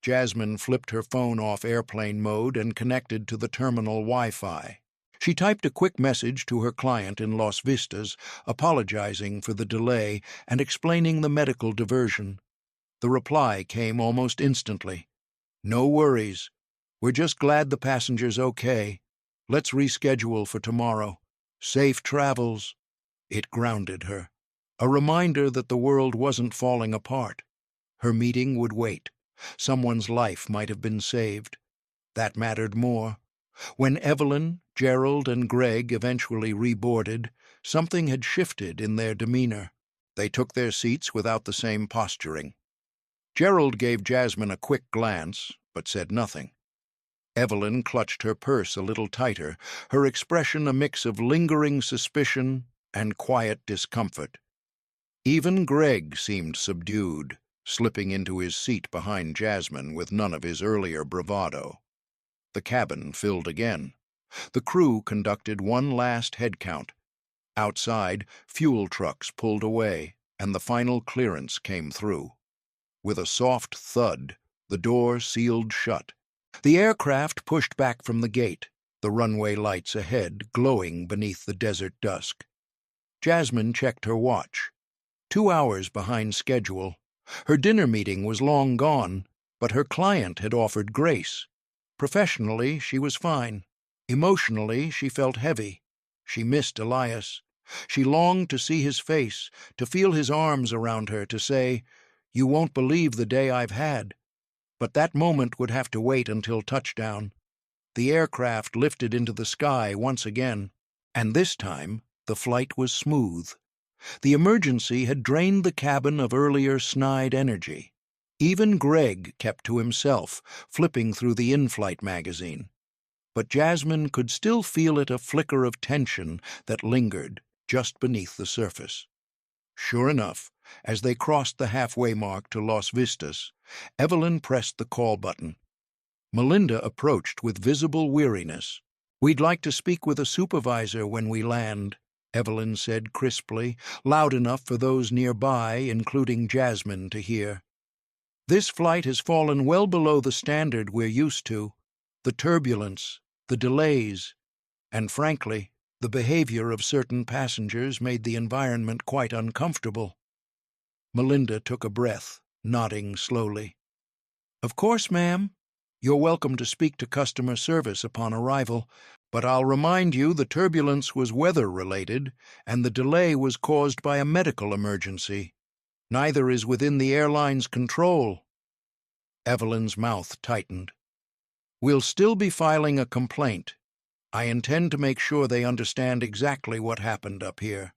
Jasmine flipped her phone off airplane mode and connected to the terminal Wi-Fi. She typed a quick message to her client in Las Vistas, apologizing for the delay and explaining the medical diversion. The reply came almost instantly. "No worries. We're just glad the passenger's okay. Let's reschedule for tomorrow. Safe travels." It grounded her, a reminder that the world wasn't falling apart. Her meeting would wait. Someone's life might have been saved. That mattered more. When Evelyn, Gerald, and Greg eventually reboarded, something had shifted in their demeanor. They took their seats without the same posturing. Gerald gave Jasmine a quick glance, but said nothing. Evelyn clutched her purse a little tighter, her expression a mix of lingering suspicion and quiet discomfort. Even Greg seemed subdued, slipping into his seat behind Jasmine with none of his earlier bravado. The cabin filled again. The crew conducted one last head count. Outside, fuel trucks pulled away, and the final clearance came through. With a soft thud, the door sealed shut. The aircraft pushed back from the gate, the runway lights ahead glowing beneath the desert dusk. Jasmine checked her watch. 2 hours behind schedule. Her dinner meeting was long gone, but her client had offered grace. Professionally, she was fine. Emotionally, she felt heavy. She missed Elias. She longed to see his face, to feel his arms around her, to say, "You won't believe the day I've had." But that moment would have to wait until touchdown. The aircraft lifted into the sky once again, and this time the flight was smooth. The emergency had drained the cabin of earlier snide energy. Even Greg kept to himself, flipping through the in-flight magazine. But Jasmine could still feel a flicker of tension that lingered just beneath the surface. Sure enough, as they crossed the halfway mark to Los Vistas, Evelyn pressed the call button. Melinda approached with visible weariness. "We'd like to speak with a supervisor when we land," Evelyn said crisply, loud enough for those nearby, including Jasmine, to hear. "This flight has fallen well below the standard we're used to. The turbulence, the delays, and frankly, the behavior of certain passengers made the environment quite uncomfortable." Melinda took a breath, nodding slowly. "Of course, ma'am. You're welcome to speak to customer service upon arrival, but I'll remind you the turbulence was weather-related, and the delay was caused by a medical emergency. Neither is within the airline's control." Evelyn's mouth tightened. "We'll still be filing a complaint. I intend to make sure they understand exactly what happened up here."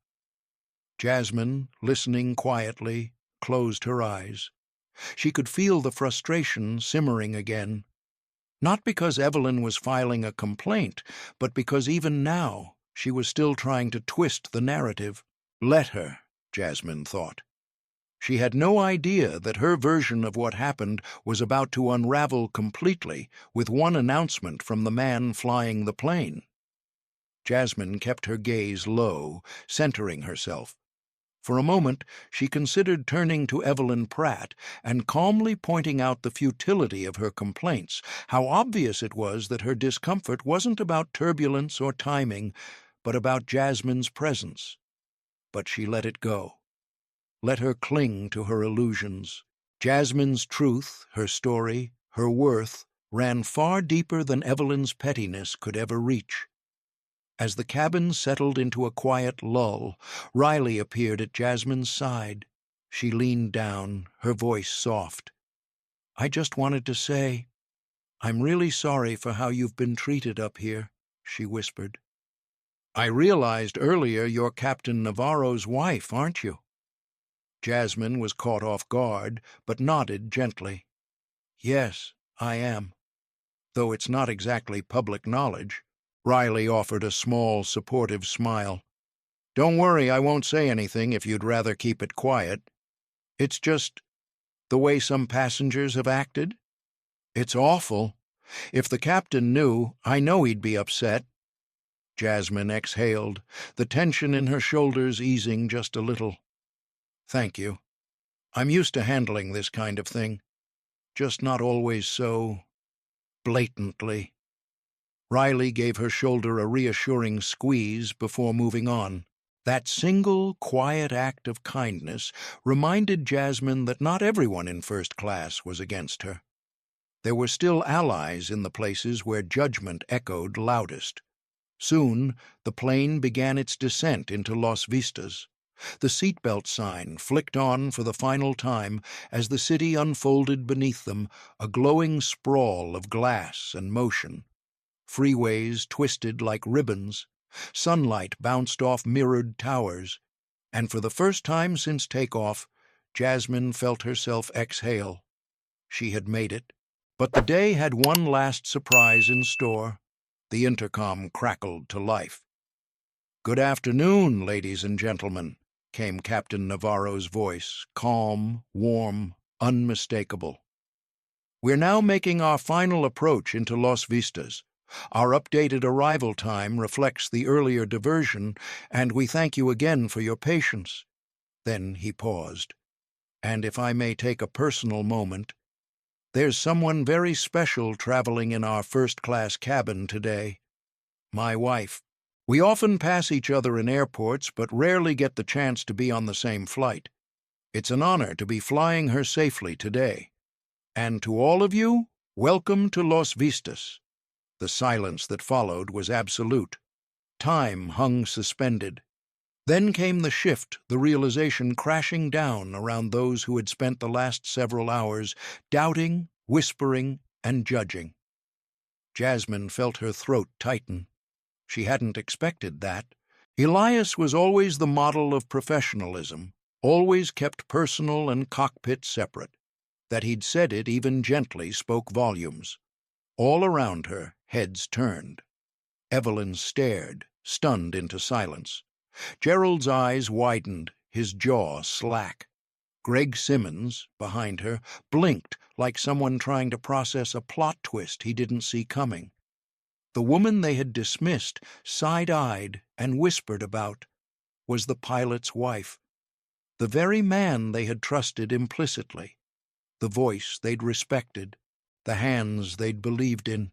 Jasmine, listening quietly, closed her eyes. She could feel the frustration simmering again. Not because Evelyn was filing a complaint, but because even now she was still trying to twist the narrative. Let her, Jasmine thought. She had no idea that her version of what happened was about to unravel completely with one announcement from the man flying the plane. Jasmine kept her gaze low, centering herself. For a moment, she considered turning to Evelyn Pratt and calmly pointing out the futility of her complaints, how obvious it was that her discomfort wasn't about turbulence or timing, but about Jasmine's presence. But she let it go. Let her cling to her illusions. Jasmine's truth, her story, her worth, ran far deeper than Evelyn's pettiness could ever reach. As the cabin settled into a quiet lull, Riley appeared at Jasmine's side. She leaned down, her voice soft. "I just wanted to say, I'm really sorry for how you've been treated up here," she whispered. "I realized earlier you're Captain Navarro's wife, aren't you?" Jasmine was caught off guard, but nodded gently. "Yes, I am. Though it's not exactly public knowledge." Riley offered a small, supportive smile. "Don't worry, I won't say anything if you'd rather keep it quiet. It's just the way some passengers have acted. It's awful. If the captain knew, I know he'd be upset." Jasmine exhaled, the tension in her shoulders easing just a little. "Thank you. I'm used to handling this kind of thing. Just not always so blatantly." Riley gave her shoulder a reassuring squeeze before moving on. That single, quiet act of kindness reminded Jasmine that not everyone in first class was against her. There were still allies in the places where judgment echoed loudest. Soon, the plane began its descent into Los Vistas. The seatbelt sign flicked on for the final time as the city unfolded beneath them, a glowing sprawl of glass and motion. Freeways twisted like ribbons. Sunlight bounced off mirrored towers. And for the first time since takeoff, Jasmine felt herself exhale. She had made it. But the day had one last surprise in store. The intercom crackled to life. "Good afternoon, ladies and gentlemen," came Captain Navarro's voice, calm, warm, unmistakable. "We're now making our final approach into Los Vistas. Our updated arrival time reflects the earlier diversion, and we thank you again for your patience." Then he paused. "And if I may take a personal moment, there's someone very special traveling in our first-class cabin today. My wife. We often pass each other in airports, but rarely get the chance to be on the same flight. It's an honor to be flying her safely today. And to all of you, welcome to Los Vistas. The silence that followed was absolute. Time hung suspended. Then came the shift, the realization crashing down around those who had spent the last several hours doubting, whispering, and judging. Jasmine felt her throat tighten. She hadn't expected that. Elias was always the model of professionalism, always kept personal and cockpit separate. That he'd said it even gently spoke volumes. All around her, heads turned. Evelyn stared, stunned into silence. Gerald's eyes widened, his jaw slack. Greg Simmons, behind her, blinked like someone trying to process a plot twist he didn't see coming. The woman they had dismissed, side-eyed and whispered about, was the pilot's wife. The very man they had trusted implicitly. The voice they'd respected. The hands they'd believed in.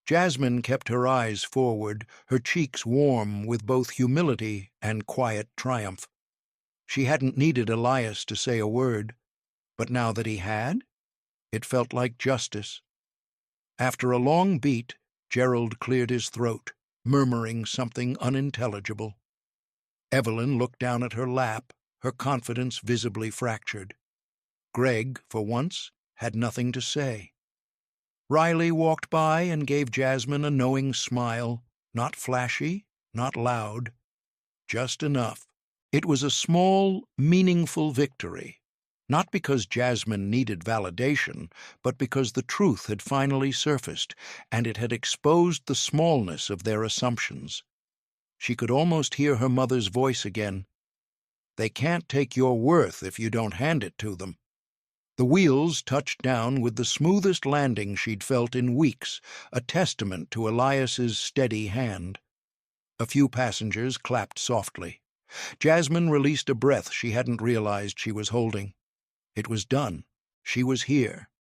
Jasmine kept her eyes forward, her cheeks warm with both humility and quiet triumph. She hadn't needed Elias to say a word, but now that he had, it felt like justice. After a long beat, Gerald cleared his throat, murmuring something unintelligible. Evelyn looked down at her lap, her confidence visibly fractured. Greg, for once, had nothing to say. Riley walked by and gave Jasmine a knowing smile, not flashy, not loud, just enough. It was a small, meaningful victory, not because Jasmine needed validation, but because the truth had finally surfaced, and it had exposed the smallness of their assumptions. She could almost hear her mother's voice again. "They can't take your worth if you don't hand it to them." The wheels touched down with the smoothest landing she'd felt in weeks, a testament to Elias's steady hand. A few passengers clapped softly. Jasmine released a breath she hadn't realized she was holding. It was done. She was here.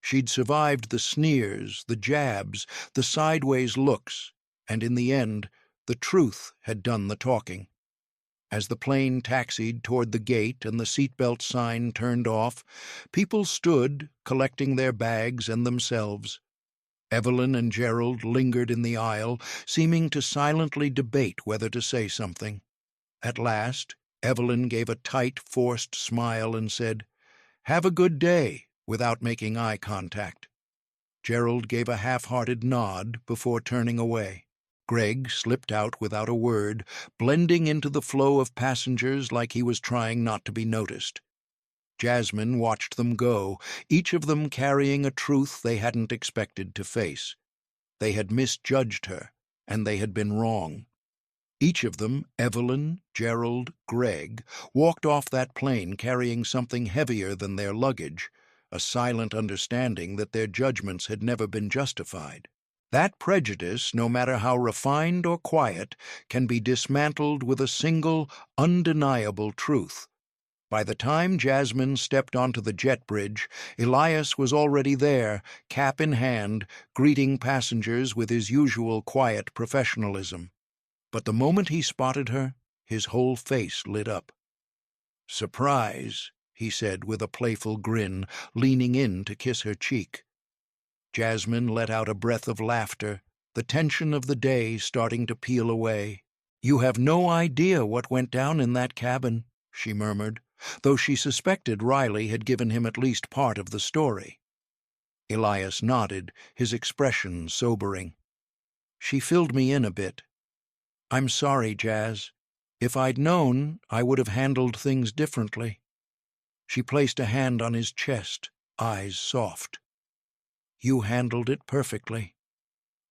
She'd survived the sneers, the jabs, the sideways looks, and in the end, the truth had done the talking. As the plane taxied toward the gate and the seatbelt sign turned off, people stood, collecting their bags and themselves. Evelyn and Gerald lingered in the aisle, seeming to silently debate whether to say something. At last, Evelyn gave a tight, forced smile and said, "Have a good day," without making eye contact. Gerald gave a half-hearted nod before turning away. Greg slipped out without a word, blending into the flow of passengers like he was trying not to be noticed. Jasmine watched them go, each of them carrying a truth they hadn't expected to face. They had misjudged her, and they had been wrong. Each of them, Evelyn, Gerald, Greg, walked off that plane carrying something heavier than their luggage, a silent understanding that their judgments had never been justified. That prejudice, no matter how refined or quiet, can be dismantled with a single, undeniable truth. By the time Jasmine stepped onto the jet bridge, Elias was already there, cap in hand, greeting passengers with his usual quiet professionalism. But the moment he spotted her, his whole face lit up. "Surprise," he said with a playful grin, leaning in to kiss her cheek. Jasmine let out a breath of laughter, the tension of the day starting to peel away. "You have no idea what went down in that cabin," she murmured, though she suspected Riley had given him at least part of the story. Elias nodded, his expression sobering. "She filled me in a bit. I'm sorry, Jazz. If I'd known, I would have handled things differently." She placed a hand on his chest, eyes soft. "You handled it perfectly.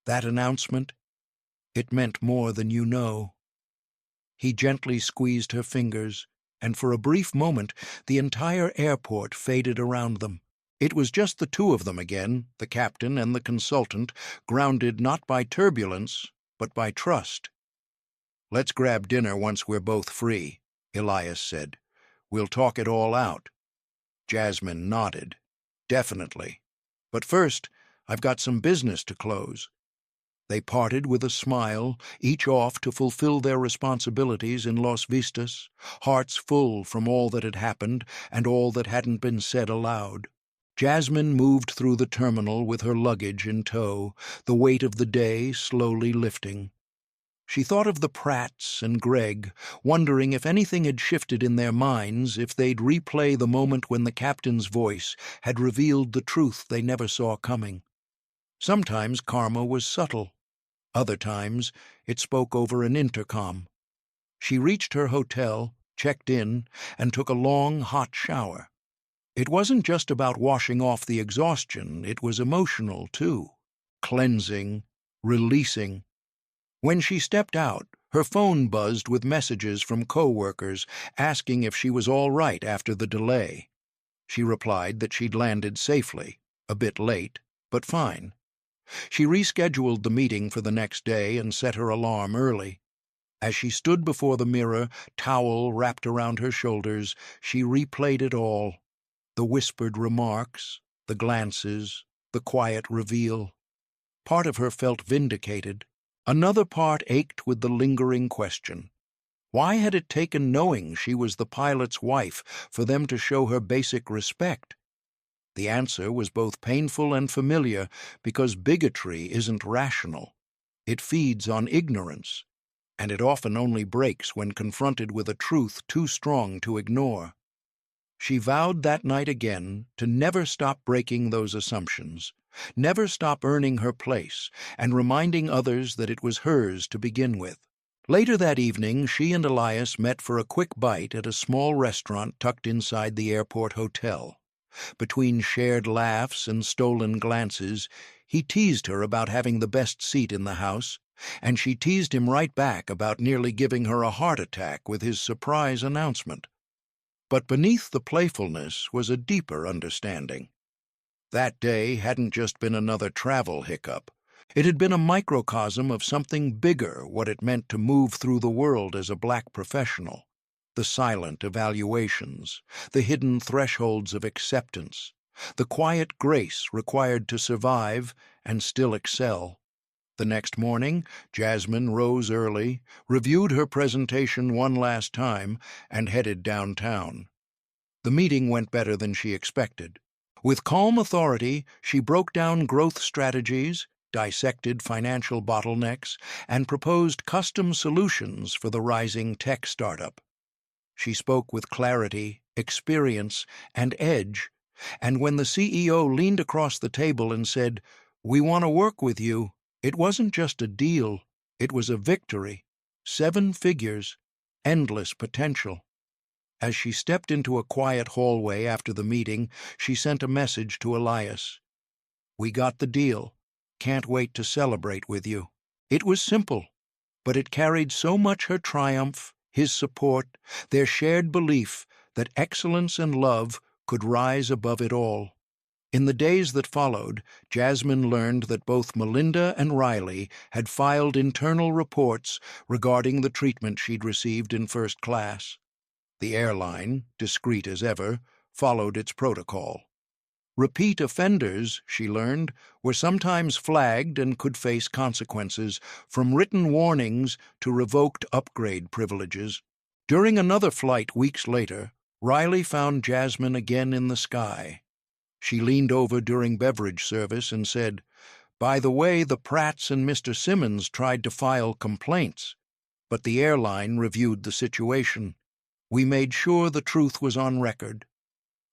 That announcement, it meant more than you know." He gently squeezed her fingers, and for a brief moment the entire airport faded around them. It was just the two of them again, the captain and the consultant, grounded not by turbulence, but by trust. "Let's grab dinner once we're both free," Elias said. "We'll talk it all out." Jasmine nodded. "Definitely. But first, I've got some business to close." They parted with a smile, each off to fulfill their responsibilities in Los Vistas, hearts full from all that had happened and all that hadn't been said aloud. Jasmine moved through the terminal with her luggage in tow, the weight of the day slowly lifting. She thought of the Pratts and Greg, wondering if anything had shifted in their minds, if they'd replay the moment when the captain's voice had revealed the truth they never saw coming. Sometimes karma was subtle. Other times it spoke over an intercom. She reached her hotel, checked in, and took a long, hot shower. It wasn't just about washing off the exhaustion, it was emotional, too. Cleansing, releasing. When she stepped out, her phone buzzed with messages from co-workers asking if she was all right after the delay. She replied that she'd landed safely, a bit late, but fine. She rescheduled the meeting for the next day and set her alarm early. As she stood before the mirror, towel wrapped around her shoulders, she replayed it all. The whispered remarks, the glances, the quiet reveal. Part of her felt vindicated. Another part ached with the lingering question. Why had it taken knowing she was the pilot's wife for them to show her basic respect? The answer was both painful and familiar, because bigotry isn't rational. It feeds on ignorance, and it often only breaks when confronted with a truth too strong to ignore. She vowed that night again to never stop breaking those assumptions, never stop earning her place, and reminding others that it was hers to begin with. Later that evening, she and Elias met for a quick bite at a small restaurant tucked inside the airport hotel. Between shared laughs and stolen glances, he teased her about having the best seat in the house, and she teased him right back about nearly giving her a heart attack with his surprise announcement. But beneath the playfulness was a deeper understanding. That day hadn't just been another travel hiccup. It had been a microcosm of something bigger, what it meant to move through the world as a black professional. The silent evaluations, the hidden thresholds of acceptance, the quiet grace required to survive and still excel. The next morning, Jasmine rose early, reviewed her presentation one last time, and headed downtown. The meeting went better than she expected. With calm authority, she broke down growth strategies, dissected financial bottlenecks, and proposed custom solutions for the rising tech startup. She spoke with clarity, experience, and edge, and when the CEO leaned across the table and said, "We want to work with you," it wasn't just a deal, it was a victory. 7 figures, endless potential. As she stepped into a quiet hallway after the meeting, she sent a message to Elias. "We got the deal. Can't wait to celebrate with you." It was simple, but it carried so much her triumph, his support, their shared belief that excellence and love could rise above it all. In the days that followed, Jasmine learned that both Melinda and Riley had filed internal reports regarding the treatment she'd received in first class. The airline, discreet as ever, followed its protocol. Repeat offenders, she learned, were sometimes flagged and could face consequences, from written warnings to revoked upgrade privileges. During another flight weeks later, Riley found Jasmine again in the sky. She leaned over during beverage service and said, "By the way, the Pratts and Mr. Simmons tried to file complaints, but the airline reviewed the situation. We made sure the truth was on record."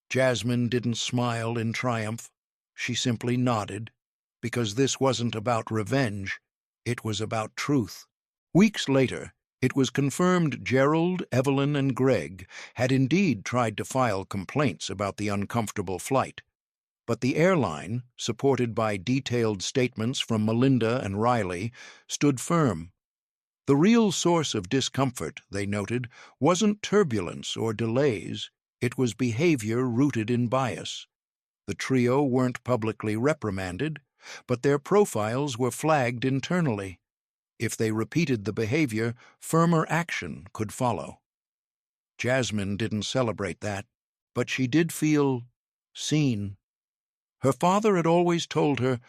Jasmine didn't smile in triumph. She simply nodded, because this wasn't about revenge. It was about truth. Weeks later, it was confirmed Gerald, Evelyn, and Greg had indeed tried to file complaints about the uncomfortable flight. But the airline, supported by detailed statements from Melinda and Riley, stood firm. The real source of discomfort, they noted, wasn't turbulence or delays. It was behavior rooted in bias. The trio weren't publicly reprimanded, but their profiles were flagged internally. If they repeated the behavior, firmer action could follow. Jasmine didn't celebrate that, but she did feel seen. Her father had always told her,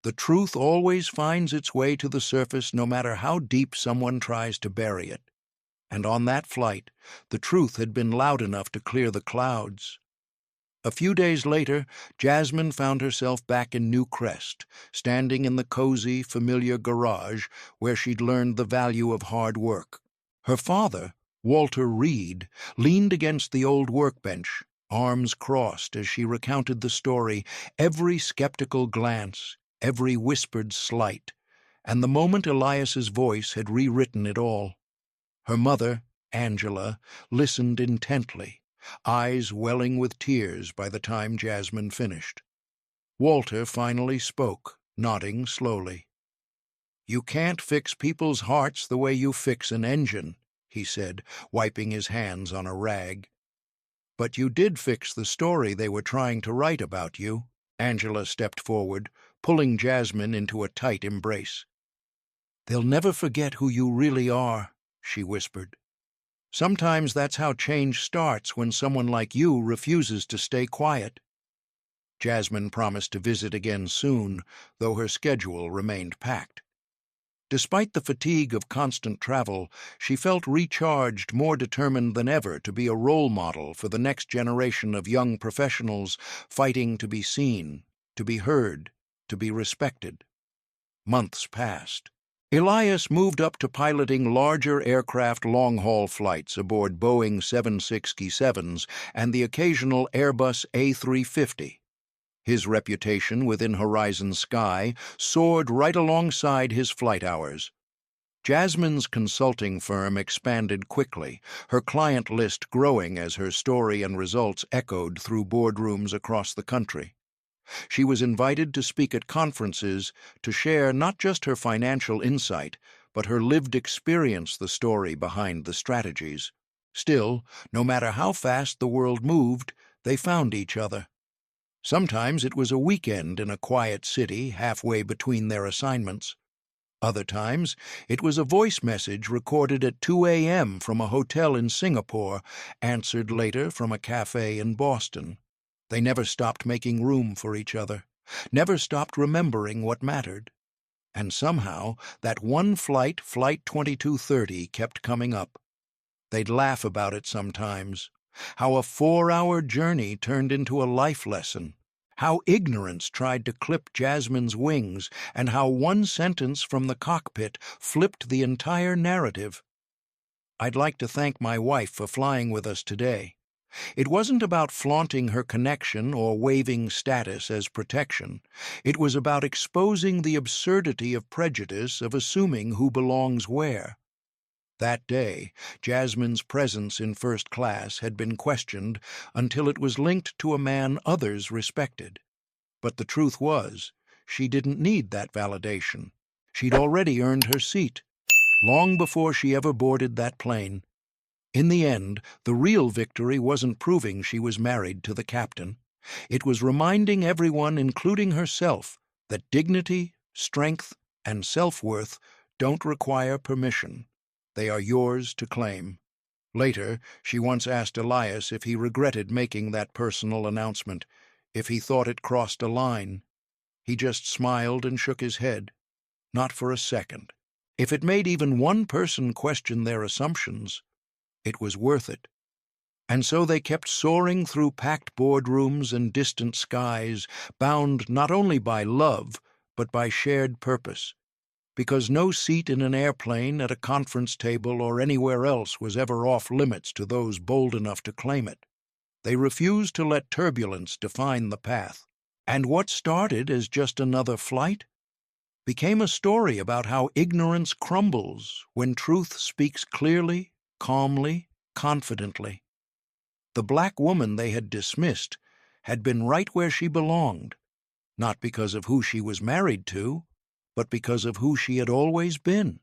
The truth always finds its way to the surface no matter how deep someone tries to bury it. And on that flight, the truth had been loud enough to clear the clouds. A few days later, Jasmine found herself back in New Crest, standing in the cozy, familiar garage where she'd learned the value of hard work. Her father, Walter Reed, leaned against the old workbench, arms crossed as she recounted the story, every skeptical glance, every whispered slight, and the moment Elias's voice had rewritten it all. Her mother, Angela, listened intently, eyes welling with tears by the time Jasmine finished. Walter finally spoke, nodding slowly. "You can't fix people's hearts the way you fix an engine," he said, wiping his hands on a rag. "But you did fix the story they were trying to write about you." Angela stepped forward, pulling Jasmine into a tight embrace. "They'll never forget who you really are," she whispered. "Sometimes that's how change starts, when someone like you refuses to stay quiet." Jasmine promised to visit again soon, though her schedule remained packed. Despite the fatigue of constant travel, she felt recharged, more determined than ever to be a role model for the next generation of young professionals fighting to be seen, to be heard, to be respected. Months passed. Elias moved up to piloting larger aircraft long-haul flights aboard Boeing 767s and the occasional Airbus A350. His reputation within Horizon Sky soared right alongside his flight hours. Jasmine's consulting firm expanded quickly, her client list growing as her story and results echoed through boardrooms across the country. She was invited to speak at conferences to share not just her financial insight, but her lived experience, the story behind the strategies. Still, no matter how fast the world moved, they found each other. Sometimes it was a weekend in a quiet city halfway between their assignments. Other times it was a voice message recorded at 2 a.m. from a hotel in Singapore, answered later from a cafe in Boston. They never stopped making room for each other, never stopped remembering what mattered. And somehow that one flight, Flight 2230, kept coming up. They'd laugh about it sometimes, how a 4-hour journey turned into a life lesson, how ignorance tried to clip Jasmine's wings, and how one sentence from the cockpit flipped the entire narrative. "I'd like to thank my wife for flying with us today. It wasn't about flaunting her connection or waving status as protection. It was about exposing the absurdity of prejudice, of assuming who belongs where." That day, Jasmine's presence in first class had been questioned until it was linked to a man others respected. But the truth was, she didn't need that validation. She'd already earned her seat, long before she ever boarded that plane. In the end, the real victory wasn't proving she was married to the captain. It was reminding everyone, including herself, that dignity, strength, and self-worth don't require permission. They are yours to claim. Later, she once asked Elias if he regretted making that personal announcement, if he thought it crossed a line. He just smiled and shook his head. Not for a second. If it made even one person question their assumptions, it was worth it. And so they kept soaring through packed boardrooms and distant skies, bound not only by love, but by shared purpose. Because no seat in an airplane, at a conference table, or anywhere else was ever off limits to those bold enough to claim it. They refused to let turbulence define the path. And what started as just another flight became a story about how ignorance crumbles when truth speaks clearly, calmly, confidently. The black woman they had dismissed had been right where she belonged, not because of who she was married to, but because of who she had always been.